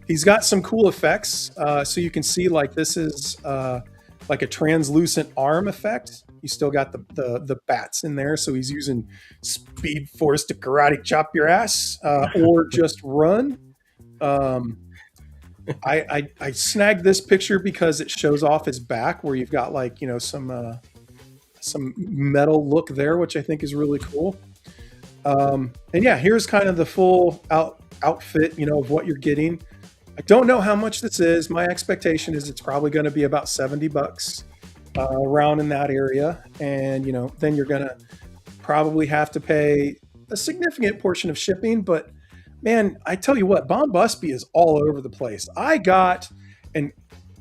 He's got some cool effects. So you can see like this is like a translucent arm effect. You still got the bats in there. So he's using Speed Force to karate chop your ass or just run. I snagged this picture because it shows off his back where you've got like, some metal look there, which I think is really cool. And yeah, here's kind of the full outfit, of what you're getting. I don't know how much this is. My expectation is it's probably going to be about $70 around in that area. And, then you're going to probably have to pay a significant portion of shipping. But man, I tell you what, Bon Busby is all over the place. I got an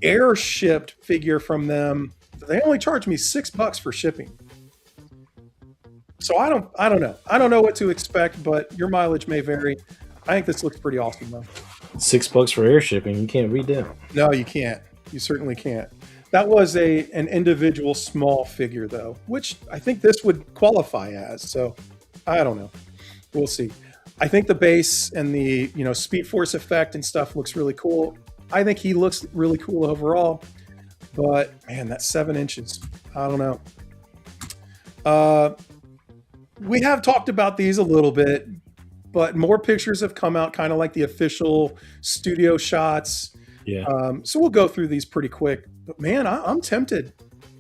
air shipped figure from them. They only charged me $6 for shipping. So I don't know. I don't know what to expect, but your mileage may vary. I think this looks pretty awesome though. $6 for air shipping. You can't beat that. No, you can't. You certainly can't. That was an individual small figure though, which I think this would qualify as. So I don't know. We'll see. I think the base and the Speed Force effect and stuff looks really cool. I think he looks really cool overall. But man, that's 7 inches. I don't know. We have talked about these a little bit, but more pictures have come out, kind of like the official studio shots. Yeah. So we'll go through these pretty quick. But man, I'm tempted.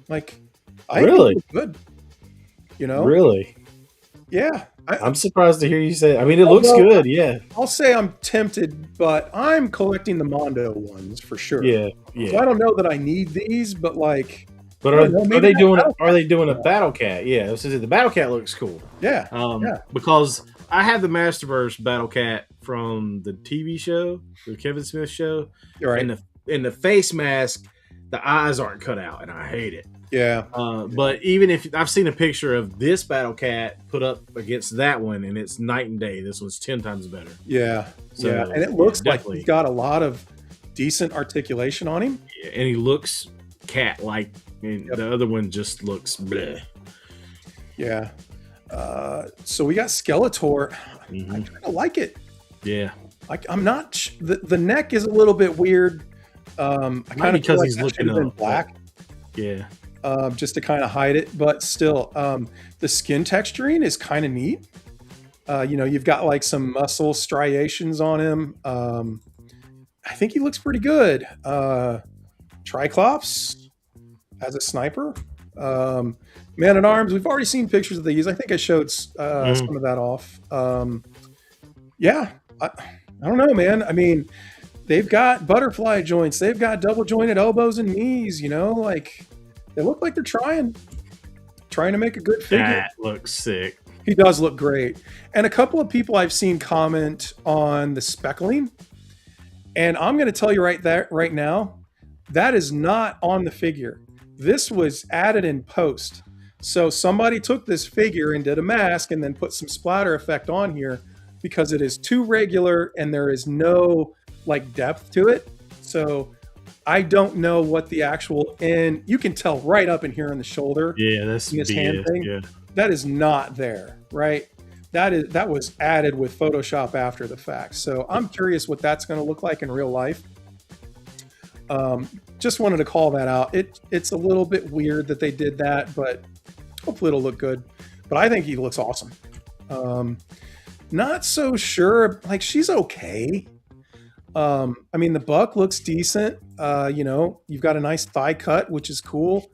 Like, I really think it looks good. Really? Yeah. I'm surprised to hear you say. I mean, it looks good. Yeah. I'll say I'm tempted, but I'm collecting the Mondo ones for sure. Yeah. So I don't know that I need these, but like. But are they doing a Battle Cat? Yeah, the Battle Cat looks cool. Yeah. Because I have the Masterverse Battle Cat from the TV show, the Kevin Smith show. You're right. And in the face mask, the eyes aren't cut out, and I hate it. Yeah. But even if I've seen a picture of this Battle Cat put up against that one, and it's night and day. This one's 10 times better. Yeah. So, yeah. And it looks like he's got a lot of decent articulation on him. Yeah, and he looks cat-like. And the other one just looks bleh. Yeah. So we got Skeletor. I kind of like it. Yeah. I'm not. The neck is a little bit weird. I kind of because he's looking up black. Yeah. Just to kind of hide it, but still, the skin texturing is kind of neat. You've got like some muscle striations on him. I think he looks pretty good. Triclops as a sniper. Man at Arms. We've already seen pictures of these. I think I showed some of that off. Yeah. I don't know, man. I mean, they've got butterfly joints. They've got double jointed elbows and knees, like they look like they're trying to make a good figure. That looks sick. He does look great. And a couple of people I've seen comment on the speckling. And I'm going to tell you right now, that is not on the figure. This was added in post. So somebody took this figure and did a mask and then put some splatter effect on here because it is too regular and there is no like depth to it. So I don't know what the actual end. You can tell right up in here on the shoulder. Yeah, that's this hand thing. Yeah. That is not there, right? That was added with Photoshop after the fact. So I'm curious what that's going to look like in real life. Just wanted to call that out. It's a little bit weird that they did that, but hopefully it'll look good. But I think he looks awesome. Not so sure. Like, she's okay. I mean, the buck looks decent. You've got a nice thigh cut, which is cool.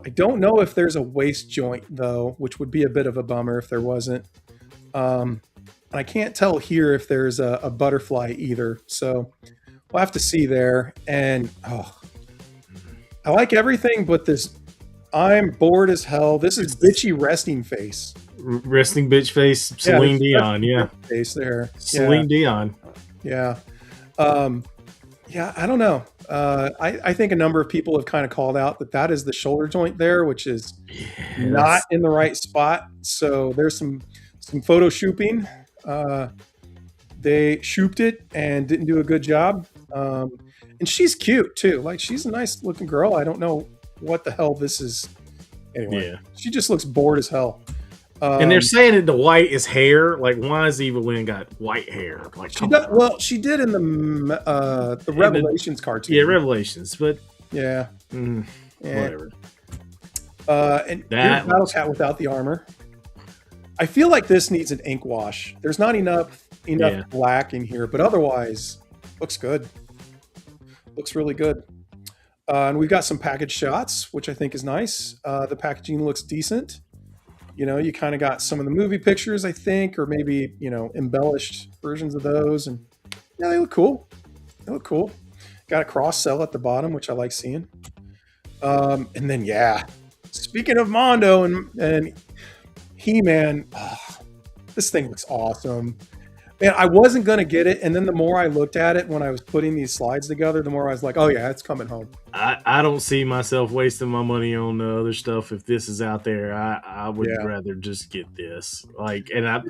I don't know if there's a waist joint though, which would be a bit of a bummer if there wasn't. I can't tell here if there's a butterfly either. So we'll have to see there. And I like everything, but this, I'm bored as hell. This is bitchy resting face. Resting bitch face, Celine Dion. Yeah. Face there. Celine Dion. Yeah. Yeah, I don't know. I think a number of people have kind of called out that is the shoulder joint there, which is not in the right spot. So there's some photo shooping. They shooped it and didn't do a good job. And she's cute too. Like, she's a nice looking girl. I don't know what the hell this is. Anyway, she just looks bored as hell. And they're saying that the white is hair. Like, why has Eva Lynn got white hair? Like, she did in the Revelations cartoon. Yeah, Revelations, but yeah, whatever. And here's Battle Cat without the armor. I feel like this needs an ink wash. There's not enough black in here, but otherwise, looks good. Looks really good. And we've got some package shots, which I think is nice. The packaging looks decent. You know, you kind of got some of the movie pictures, I think, or maybe, you know, embellished versions of those. And yeah, they look cool. They look cool. Got a cross cell at the bottom, which I like seeing. And then, speaking of Mondo and He-Man, this thing looks awesome. Man, I wasn't going to get it. And then the more I looked at it when I was putting these slides together, the more I was like, oh, yeah, it's coming home. I don't see myself wasting my money on the other stuff. If this is out there, I would rather just get this. Like, and I've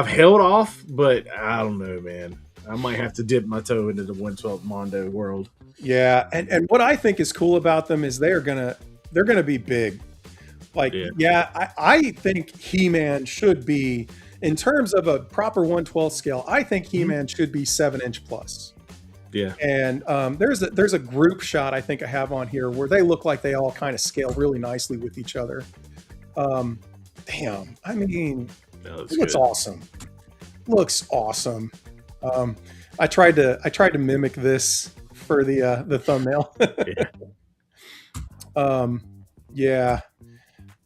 held off, but I don't know, man. I might have to dip my toe into the 112 Mondo world. Yeah, and what I think is cool about them is they're gonna be big. Like, I think He-Man should be, in terms of a proper 112 scale, I think He-Man should be 7-inch plus. Yeah. And there's a group shot I think I have on here where they look like they all kind of scale really nicely with each other. Damn, I mean, it looks awesome. Looks awesome. I tried to mimic this for the thumbnail. Yeah.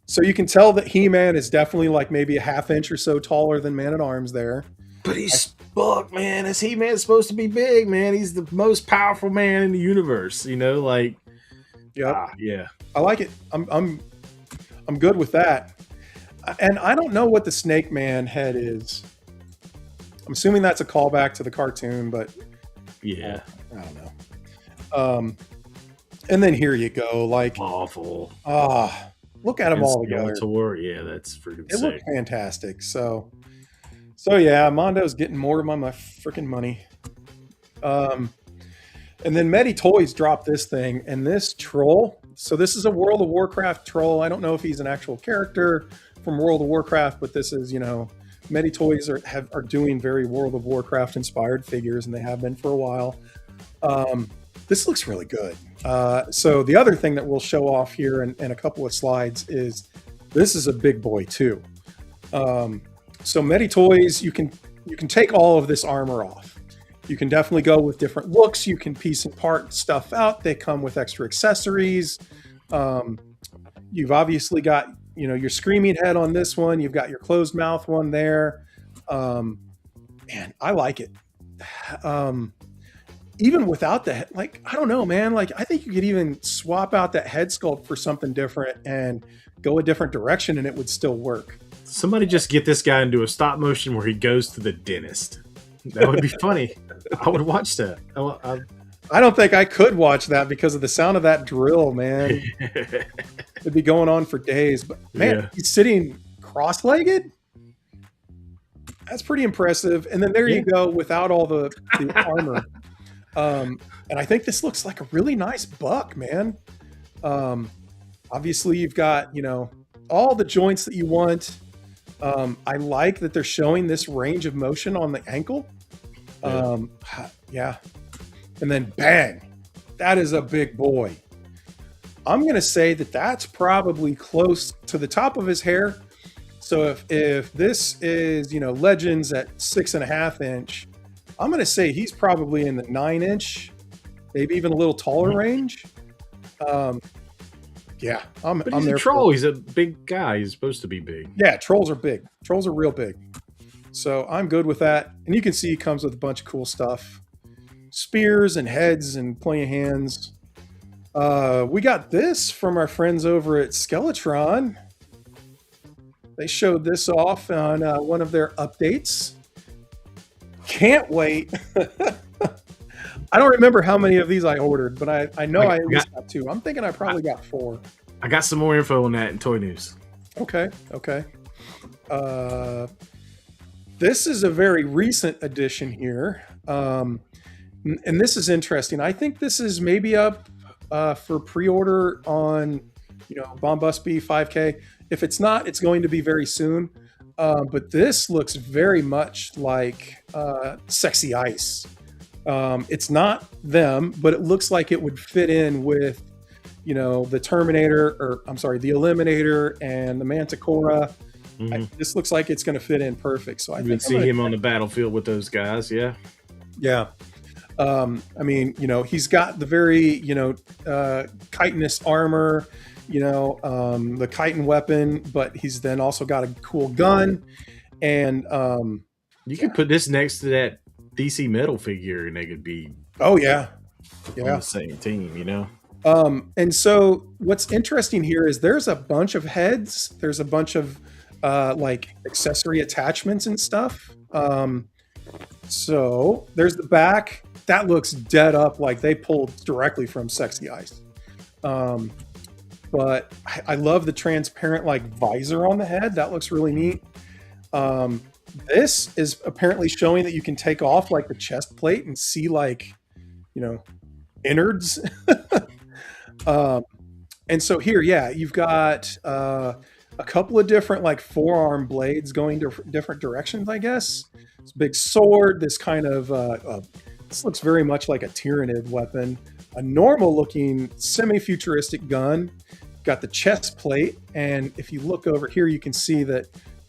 So you can tell that He-Man is definitely like maybe a half-inch or so taller than Man-at-Arms there. But he's Buck, man. Is He-Man supposed to be big, man? He's the most powerful man in the universe, you know, like. Yeah. Yeah. I like it. I'm good with that. And I don't know what the Snake Man head is. I'm assuming that's a callback to the cartoon, but yeah, I don't know. And then here you go, like awful. Look at them all together. Yeah, that's freaking sick. It looked fantastic. So yeah, Mondo's getting more of my freaking money. And then Medi Toys dropped this thing, and this troll. So this is a World of Warcraft troll. I don't know if he's an actual character from World of Warcraft, but this is, you know, Medi Toys are doing very World of Warcraft inspired figures, and they have been for a while. This looks really good. So the other thing that we'll show off here in a couple of slides is this is a big boy too. So Medi Toys, you can take all of this armor off. You can definitely go with different looks. You can piece and part stuff out. They come with extra accessories. You've obviously got, you know, your screaming head on this one. You've got your closed mouth one there. Man, I like it. Even without the head, like, I don't know, man. Like, I think you could even swap out that head sculpt for something different and go a different direction, and it would still work. Somebody just get this guy into a stop motion where he goes to the dentist. That would be funny. I would watch that. I don't think I could watch that because of the sound of that drill, man. It'd be going on for days. But man, he's sitting cross-legged. That's pretty impressive. And then there you go without all the armor. And I think this looks like a really nice buck, man. Obviously, you've got, you know, all the joints that you want. I like that they're showing this range of motion on the ankle. Yeah. And then bang, that is a big boy. I'm going to say that that's probably close to the top of his hair. So if this is, you know, Legends at 6.5 inch, I'm going to say he's probably in the 9-inch, maybe even a little taller range. Yeah, I'm he's there. A troll. He's a big guy. He's supposed to be big. Yeah, trolls are big. Trolls are real big. So I'm good with that. And you can see he comes with a bunch of cool stuff. Spears and heads and plenty of hands. We got this from our friends over at Skeletron. They showed this off on one of their updates. can't wait. I don't remember how many of these I ordered, but I know I at least got 2. I'm thinking I probably got 4. I got some more info on that in Toy News. Okay. This is a very recent addition here. And this is interesting. I think this is maybe up for pre-order on, Bombusby 5K. If it's not, it's going to be very soon. But this looks very much like Sexy Ice. It's not them, but it looks like it would fit in with, the Terminator, the Eliminator and the Manticora. This looks like it's going to fit in perfect. So I can see him on the battlefield with those guys. Yeah. Yeah. He's got the very, chitinous armor, the chitin weapon, but he's then also got a cool gun. And you could put this next to that DC Metal figure and they could be on the same team, And so what's interesting here is there's a bunch of heads, there's a bunch of accessory attachments and stuff. So there's the back. That looks dead up like they pulled directly from Sexy Ice. But I love the transparent visor on the head. That looks really neat. This is apparently showing that you can take off the chest plate and see innards. And so here, you've got a couple of different forearm blades going to different directions, I guess. This big sword, this kind of this looks very much like a Tyranid weapon. A normal looking semi-futuristic gun. Got the chest plate, and if you look over here, you can see that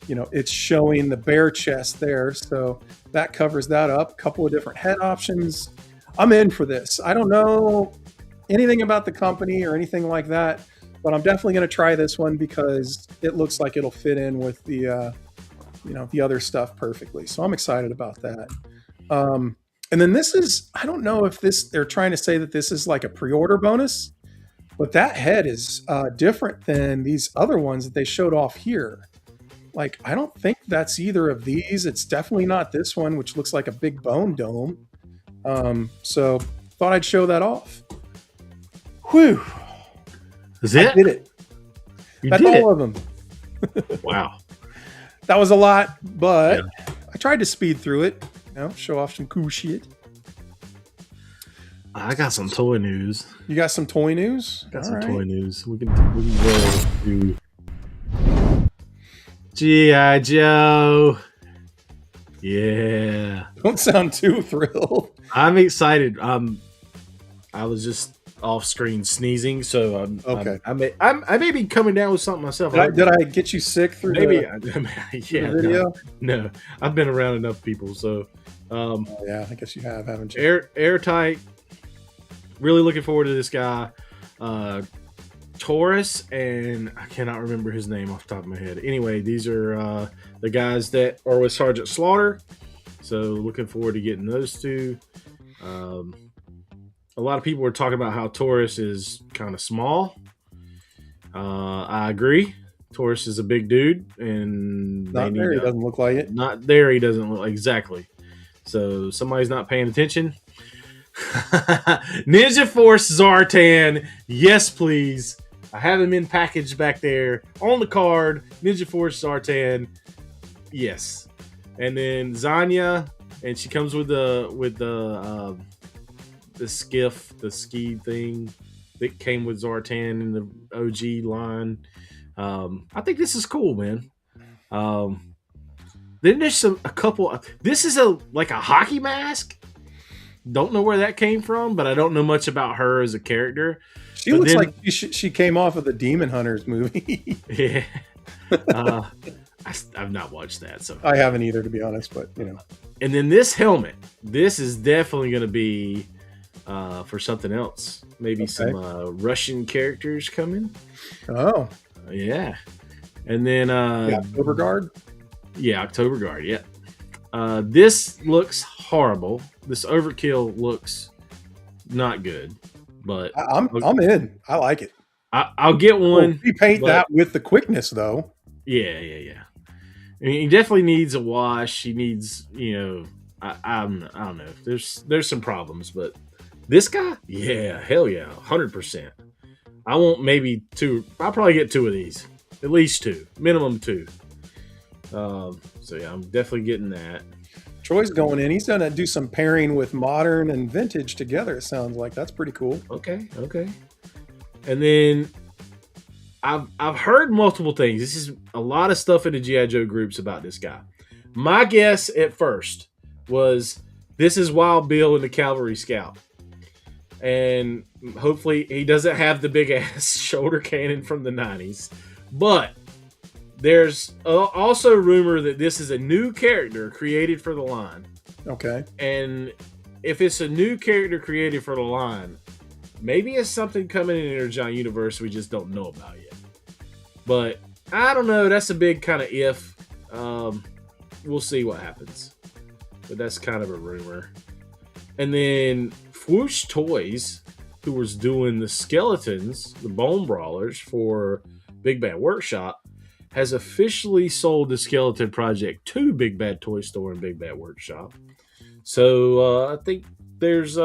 it's showing the bare chest there, so that covers that up. A couple of different head options. I'm in for this. I don't know anything about the company or anything like that, but I'm definitely going to try this one because it looks like it'll fit in with the the other stuff perfectly. So I'm excited about that. And then this is, I don't know if they're trying to say that this is a pre-order bonus, but that head is different than these other ones that they showed off here. I don't think that's either of these. It's definitely not this one, which looks like a big bone dome. So thought I'd show that off. Whew. Is it? I did it. That's all of them. Wow. That was a lot, but I tried to speed through it. Show off some cool shit. I got some toy news. You got some toy news? Got some toy news. We can go to G.I. Joe. Yeah. Don't sound too thrilled. I'm excited. I was just off screen sneezing, so I'm okay. I may be coming down with something myself. Did I get you sick through maybe the video? No, I've been around enough people, so I guess you have, haven't you? Airtight. Really looking forward to this guy. Taurus, and I cannot remember his name off the top of my head. Anyway, these are the guys that are with Sergeant Slaughter. So looking forward to getting those two. A lot of people were talking about how Taurus is kind of small. I agree. Taurus is a big dude, and not there. He doesn't look like it. Not there. He doesn't look exactly. So somebody's not paying attention. Ninja Force Zartan, yes please. I have him in package back there on the card. Ninja Force Zartan, yes. And then Zanya, and she comes with the skiff, the ski thing that came with Zartan in the OG line. I think this is cool, man. Then there's a couple. This is a hockey mask. Don't know where that came from, but I don't know much about her as a character. She looks like she came off of the Demon Hunters movie. Yeah. I've not watched that, so I haven't either, to be honest. But And then this helmet. This is definitely going to be for something else. Maybe some Russian characters coming. Oh, yeah. And then October Guard. Yeah, October Guard. Yeah. This looks horrible. This overkill looks not good, but I'm in. I like it. I'll get one. Repaint that with the quickness, though. Yeah. I mean, he definitely needs a wash. He needs, I don't know. There's some problems, but this guy, yeah, hell yeah, 100%. I want maybe 2. I'll probably get 2 of these, at least 2, minimum 2. So yeah, I'm definitely getting that. Troy's going in. He's gonna do some pairing with modern and vintage together. It sounds like that's pretty cool. Okay. And then I've heard multiple things. This is a lot of stuff in the G.I. Joe groups about this guy. My guess at first was this is Wild Bill in the Cavalry Scout. And hopefully he doesn't have the big ass shoulder cannon from the 90s. But there's also rumor that this is a new character created for the line. Okay. And if it's a new character created for the line, maybe it's something coming in the Energon universe we just don't know about yet. But I don't know. That's a big kind of if. We'll see what happens. But that's kind of a rumor. And then Whoosh Toys, who was doing the skeletons, the Bone Brawlers for Big Bad Workshop, has officially sold the skeleton project to Big Bad Toy Store and Big Bad Workshop. So I think there was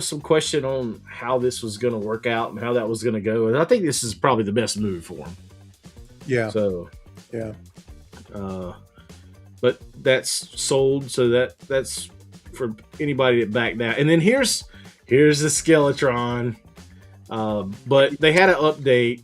some question on how this was going to work out and how that was going to go. And I think this is probably the best move for him. Yeah. So, yeah. But that's sold. So that's for anybody that backed out. And then here's the Skeletron. But they had an update.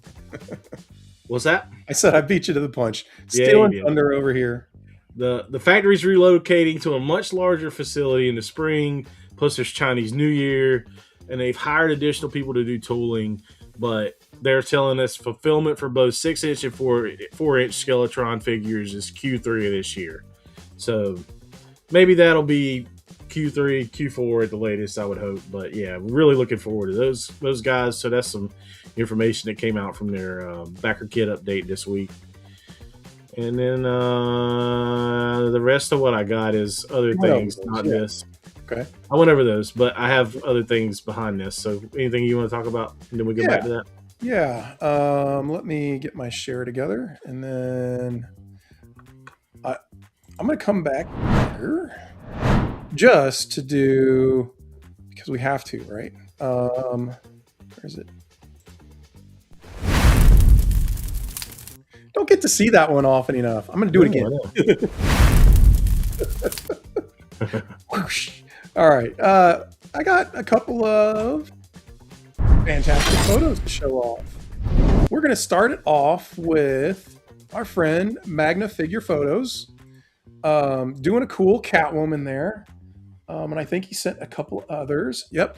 What's that? I said I beat you to the punch. Stealing thunder over here. The factory's relocating to a much larger facility in the spring. Plus, there's Chinese New Year, and they've hired additional people to do tooling. But they're telling us fulfillment for both 6-inch and 4-inch Skeletron figures is Q3 of this year. So maybe that'll be Q3, Q4 at the latest, I would hope. But yeah, really looking forward to those guys. So that's some information that came out from their backer kit update this week. And then the rest of what I got is other things, not this. Okay. I went over those, but I have other things behind this. So anything you want to talk about? And then we go back to that. Yeah. Let me get my share together, and then I'm going to come back here just to do, because we have to, right? Where is it? Don't get to see that one often enough. I'm going to do it again. Whoosh. All right. I got a couple of fantastic photos to show off. We're going to start it off with our friend Magna Figure Photos, doing a cool Catwoman there. And I think he sent a couple others. Yep.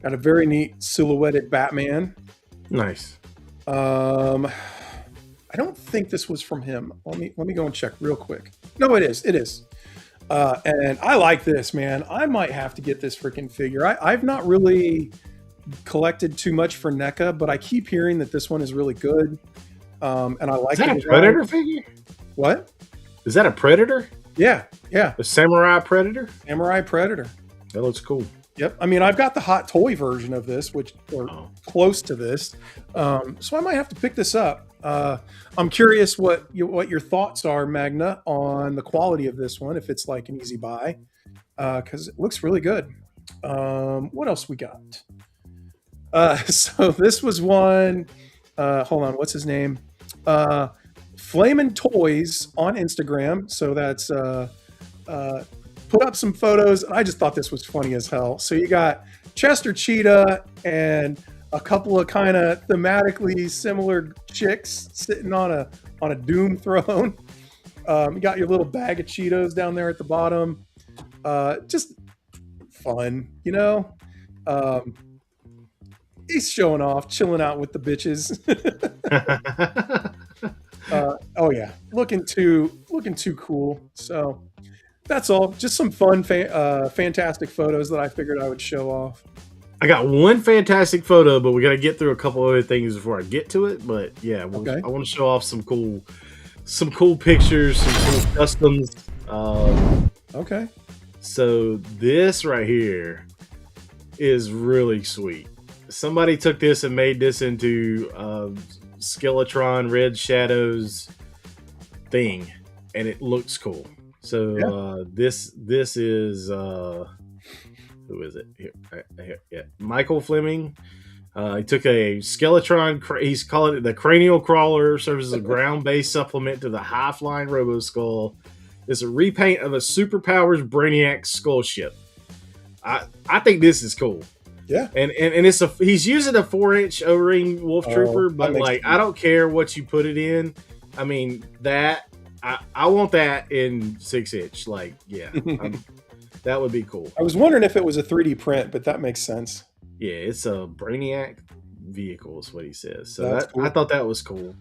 Got a very neat silhouetted Batman. Nice. I don't think this was from him. Let me go and check real quick. No, it is. It is. And I like this, man. I might have to get this freaking figure. I've not really collected too much for NECA, but I keep hearing that this one is really good. And I like it. Is that a Predator figure? What? Is that a Predator? Yeah. Yeah. The Samurai Predator? Samurai Predator. That looks cool. Yep. I mean, I've got the hot toy version of this, or close to this. So I might have to pick this up. I'm curious what your thoughts are, Magna, on the quality of this one, if it's like an easy buy, because it looks really good. What else we got? So this was one, hold on, what's his name? Flamin' Toys on Instagram. So that's put up some photos. I just thought this was funny as hell. So you got Chester Cheetah and a couple of kind of thematically similar chicks sitting on a doom throne. You got your little bag of Cheetos down there at the bottom. Just fun, you know. He's showing off, chilling out with the bitches. Oh yeah, looking too cool. So that's all. Just some fun, fantastic photos that I figured I would show off. I got one fantastic photo, but we got to get through a couple other things before I get to it. But yeah, I want to show off some cool pictures, some cool customs. Okay. So this right here is really sweet. Somebody took this and made this into Skeletron Red Shadows thing, and it looks cool. So this is who is it? Here, yeah, Michael Fleming. He took a Skeletron. He's calling it the Cranial Crawler. Serves as a ground-based supplement to the High Flying Robo Skull. It's a repaint of a Superpowers Brainiac skull ship. I think this is cool. Yeah, and he's using a 4-inch O-ring Wolf Trooper, but like sense. I don't care what you put it in. I mean that I want that in 6-inch. Like that would be cool. I was wondering if it was a 3D print, but that makes sense. Yeah, it's a Brainiac vehicle is what he says. So That's cool. I thought that was cool.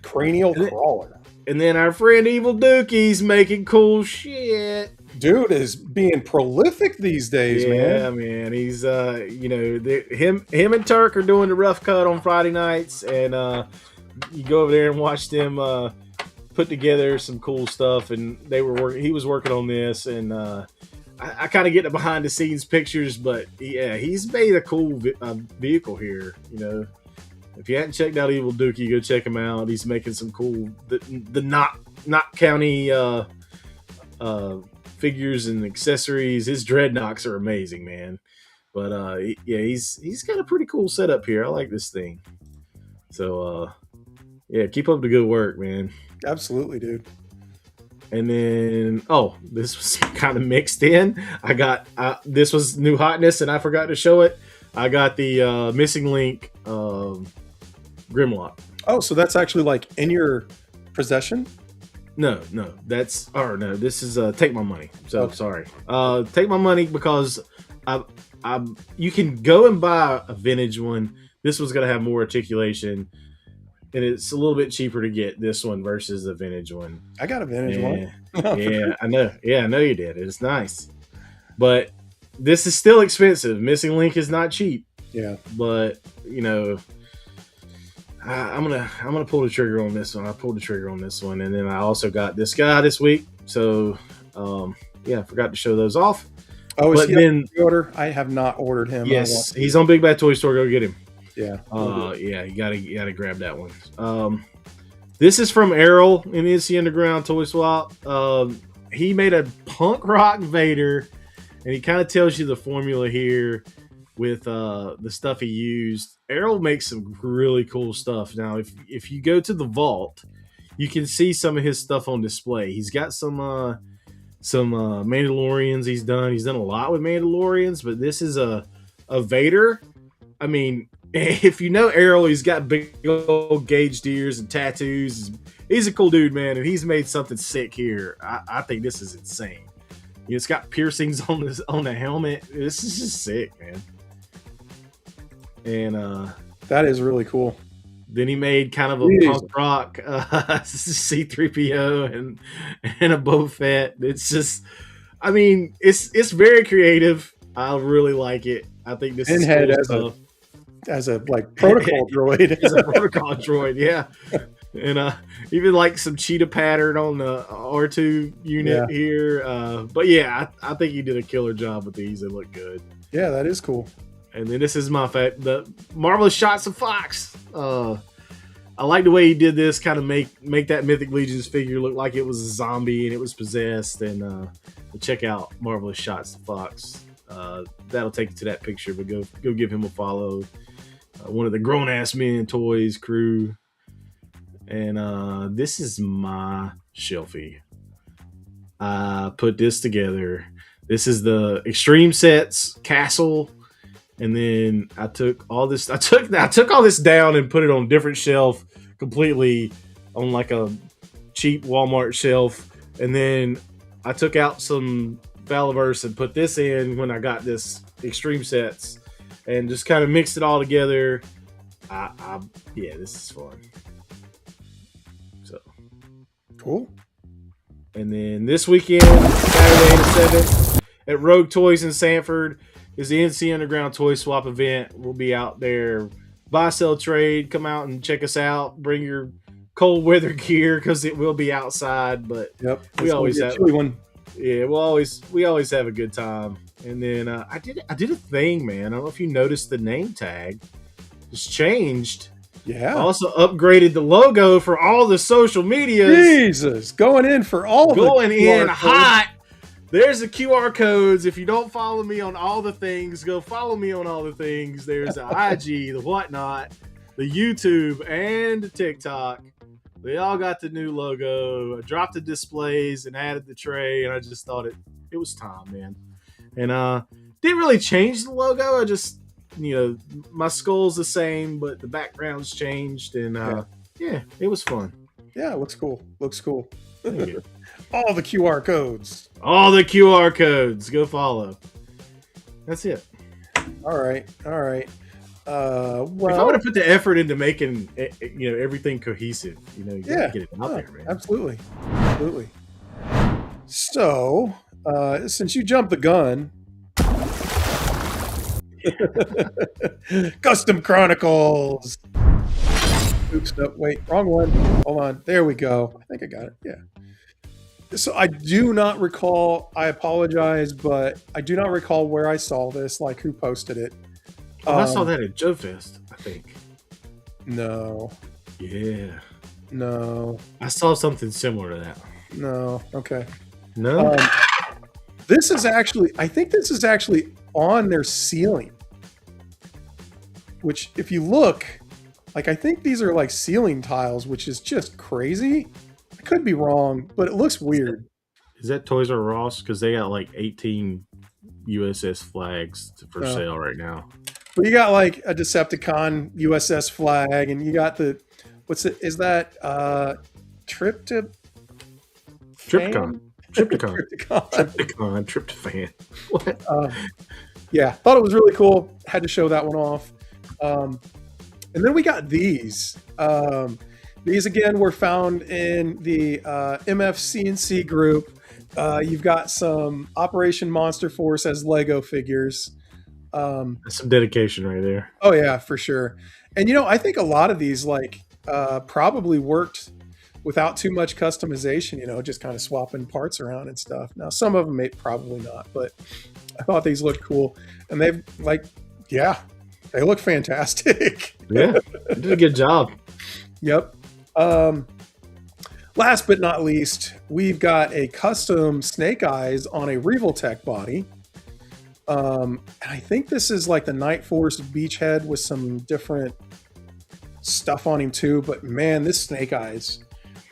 Cranial Crawler. And then our friend Evil Dookie's making cool shit. Dude is being prolific these days, man. Yeah, man. He's him and Turk are doing the rough cut on Friday nights, and you go over there and watch them put together some cool stuff. And he was working on this, and I kind of get the behind the scenes pictures, but yeah, he's made a cool vehicle here. You know, if you hadn't checked out Evil Dookie, go check him out. He's making some cool the Knott County figures and accessories. His dreadnoughts are amazing, man. But he's got a pretty cool setup here. I like this thing. So keep up the good work, man. Absolutely, dude. And then this was kind of mixed in. I got this was new hotness, and I forgot to show it. I got the Missing Link Grimlock. Oh, so that's actually like in your possession? No, this is Take My Money. So sorry. Take My Money because you can go and buy a vintage one. This one's gonna have more articulation, and it's a little bit cheaper to get this one versus the vintage one. I got a vintage one. Yeah, I know. Yeah, I know you did. It's nice, but this is still expensive. Missing Link is not cheap. Yeah, but I'm gonna pull the trigger on this one. I pulled the trigger on this one, and then I also got this guy this week. So I forgot to show those off. Oh, is he on pre-order? I have not ordered him. Yes, he's on Big Bad Toy Store. Go get him. Yeah. You gotta grab that one. This is from Errol in NC Underground Toy Swap. He made a punk rock Vader, and he kind of tells you the formula here with the stuff he used. Errol makes some really cool stuff. Now, if you go to the vault, you can see some of his stuff on display. He's got some Mandalorians he's done. He's done a lot with Mandalorians, but this is a Vader. I mean, if you know Errol, he's got big old gauged ears and tattoos. He's a cool dude, man, and he's made something sick here. I think this is insane. It's got piercings on the helmet. This is just sick, man. And that is really cool. Then he made kind of a punk rock C-3PO and a Boba Fett. It's just, I mean, it's very creative. I really like it. I think this is cool as a like protocol droid. As a protocol droid, yeah. And even like some cheetah pattern on the R2 unit here. But yeah, I think he did a killer job with these. They look good. Yeah, that is cool. And then this is the Marvelous Shots of Fox. I like the way he did this, kind of make that Mythic Legions figure look like it was a zombie and it was possessed. And check out Marvelous Shots of Fox. That'll take you to that picture, but go give him a follow. One of the Grown Ass Men Toys crew. And this is my shelfie. I put this together. This is the Extreme Sets Castle. And then I took all this down and put it on a different shelf, completely on like a cheap Walmart shelf. And then I took out some Faliverse and put this in when I got this Extreme Sets and just kind of mixed it all together. This is fun. So cool. And then this weekend, Saturday the 7th, at Rogue Toys in Sanford, is the NC Underground Toy Swap event. We'll be out there. Buy, sell, trade. Come out and check us out. Bring your cold weather gear because it will be outside. But we always have one. Yeah, we always have a good time. And then I did a thing, man. I don't know if you noticed the name tag. It's changed. Yeah. Also upgraded the logo for all the social medias. Jesus, going in for all going the in QR hot. There's the QR codes. If you don't follow me on all the things, go follow me on all the things. There's the IG, the whatnot, the YouTube, and the TikTok. They all got the new logo. I dropped the displays and added the tray, and I just thought it was time, man. And didn't really change the logo. I just, my skull's the same, but the background's changed, and yeah, it was fun. Yeah, looks cool. All the QR codes. All the QR codes. Go follow. That's it. All right. If I would have put the effort into making everything cohesive, you gotta get it out there, man. Absolutely. So, since you jumped the gun, Custom Chronicles. Oops, no, wait, wrong one. Hold on. There we go. I think I got it. Yeah. So I do not recall, I apologize, but I do not recall where I saw this, like who posted it. I saw that at Joe Fest, I think. No. Yeah. No. I saw something similar to that. No. Okay. No. I think this is actually on their ceiling. Which, if you look, like I think these are like ceiling tiles, which is just crazy. I could be wrong, but it looks weird. Is that Toys R Us? Because they got like 18 USS flags for sale right now. But you got like a Decepticon USS flag, and you got the is that Tryptophan? Tryptophan. What? Yeah, thought it was really cool. Had to show that one off. And then we got these. These again were found in the MFCNC group. You've got some Operation Monster Force as Lego figures. That's some dedication right there. Oh yeah, for sure. And I think a lot of these probably worked without too much customization, just kind of swapping parts around and stuff. Now some of them probably not, but I thought these looked cool. And they've they look fantastic. Yeah, they did a good job. Yep. Last but not least, we've got a custom Snake Eyes on a Revoltech body. And I think this is like the Night Force Beachhead with some different stuff on him too. But man, this Snake Eyes,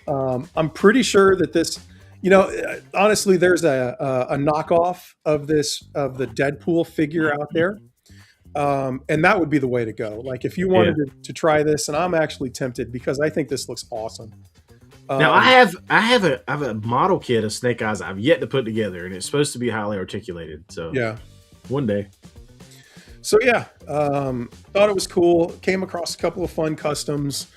I'm pretty sure that this, honestly, there's a knockoff of the Deadpool figure out there. And that would be the way to go. Like if you wanted to try this, and I'm actually tempted because I think this looks awesome. Now I have a model kit of Snake Eyes I've yet to put together, and it's supposed to be highly articulated. So yeah, one day. So yeah, thought it was cool. Came across a couple of fun customs.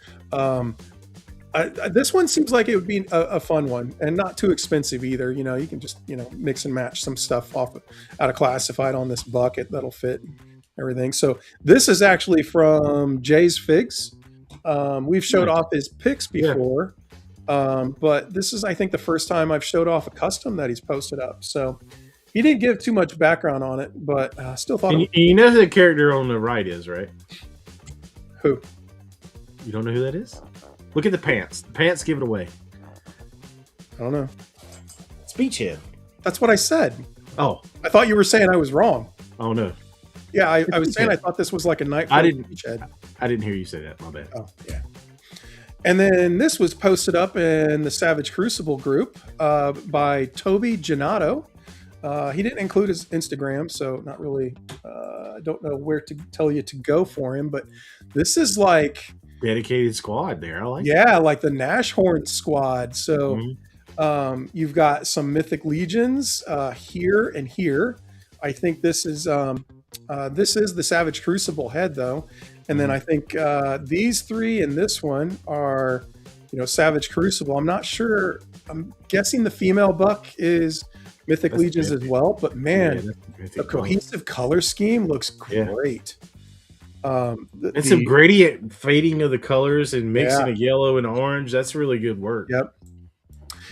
This one seems like it would be a fun one and not too expensive either. You can just mix and match some stuff out of classified on this bucket that'll fit everything. So this is actually from Jay's Figs. We've showed off his picks before, but this is, I think, the first time I've showed off a custom that he's posted up. So he didn't give too much background on it, but still thought. And you know who the character on the right is, right? Who? You don't know who that is? Look at the pants. The pants give it away. I don't know. It's Beachhead. That's what I said. Oh, I thought you were saying I was wrong. Oh no. Yeah, I was saying I thought this was like a Night Force Beachhead. I didn't hear you say that. My bad. Oh yeah. And then this was posted up in the Savage Crucible group by Toby Gennaro. He didn't include his Instagram, so not really. I don't know where to tell you to go for him, but this is like dedicated squad there. I like. Yeah, like the Nashorn squad. So you've got some Mythic Legions here and here. I think this is the Savage Crucible head though, and then I think these three and this one are Savage Crucible. I'm not sure. I'm guessing the female buck is Mythic Legions as well, but man, the cohesive color scheme looks great. And some gradient fading of the colors and mixing of yellow and orange. That's really good work. Yep.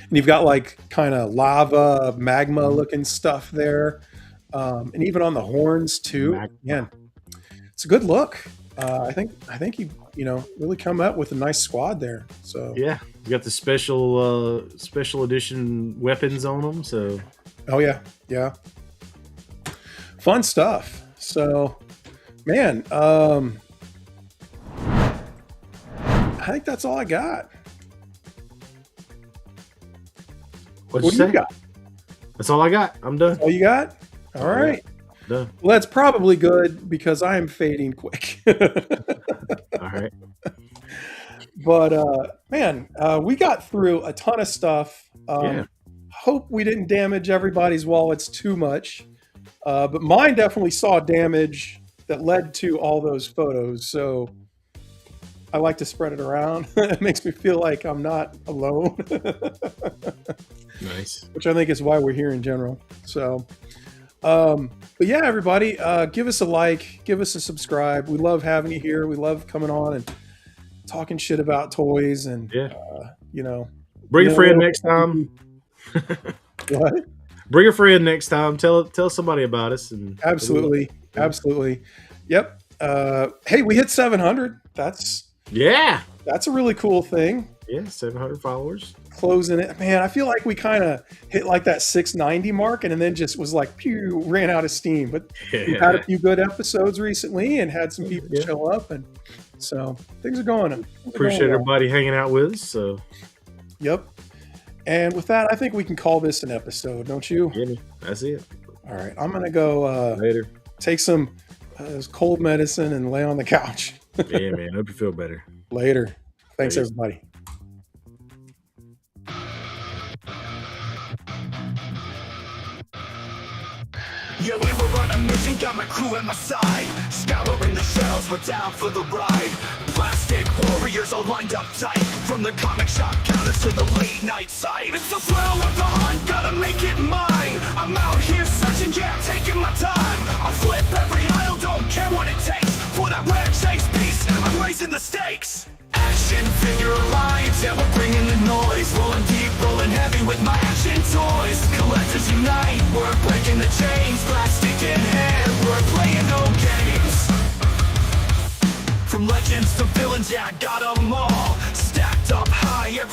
And you've got like kind of lava, magma looking stuff there. And even on the horns too. Man, it's a good look. I think he really come up with a nice squad there. So Yeah, you got the special edition weapons on them. So oh yeah, fun stuff. So man, I think that's all I got. what What you do say? you got? That's all I got. I'm done. All you got? All right. Done. Well, that's probably good because I am fading quick. All right. But man, we got through a ton of stuff. Yeah. Hope we didn't damage everybody's wallets too much. But mine definitely saw damage that led to all those photos. So I like to spread it around. It makes me feel like I'm not alone. Nice. Which I think is why we're here in general. So, but yeah, everybody, give us a like, give us a subscribe. We love having you here. We love coming on and talking shit about toys and, Bring a friend next time. What? Bring a friend next time. Tell somebody about us. And Absolutely. Yep. Hey, we hit 700. That's a really cool thing. Yeah, 700 followers. Closing it, man. I feel like we kind of hit like that 690 mark, and then just was like, pew, ran out of steam. But we've had a few good episodes recently, and had some people show up, and so things are going. Appreciate everybody hanging out with us. So, yep. And with that, I think we can call this an episode, don't you? Yeah, that's it. All right, I'm gonna go later. Take some cold medicine and lay on the couch. Yeah, man. Hope you feel better. Later. Thanks, everybody. Yeah, we were on a mission, got my crew at my side. Scouring the shells, we're down for the ride. Plastic warriors all lined up tight. From the comic shop counters to the late night site. It's the thrill of the hunt, gotta make it mine. I'm out here searching, yeah, taking my time. I'll flip every aisle, don't care what it takes. For that rare chase piece, I'm raising the stakes. Action figure alliance, yeah, we're bringing the noise. Rolling deep, rolling heavy with my action toys. Collectors unite, we're breaking the chains. Plastic in hand, we're playing no games. From legends to villains, yeah, I got 'em all. Stacked up high, every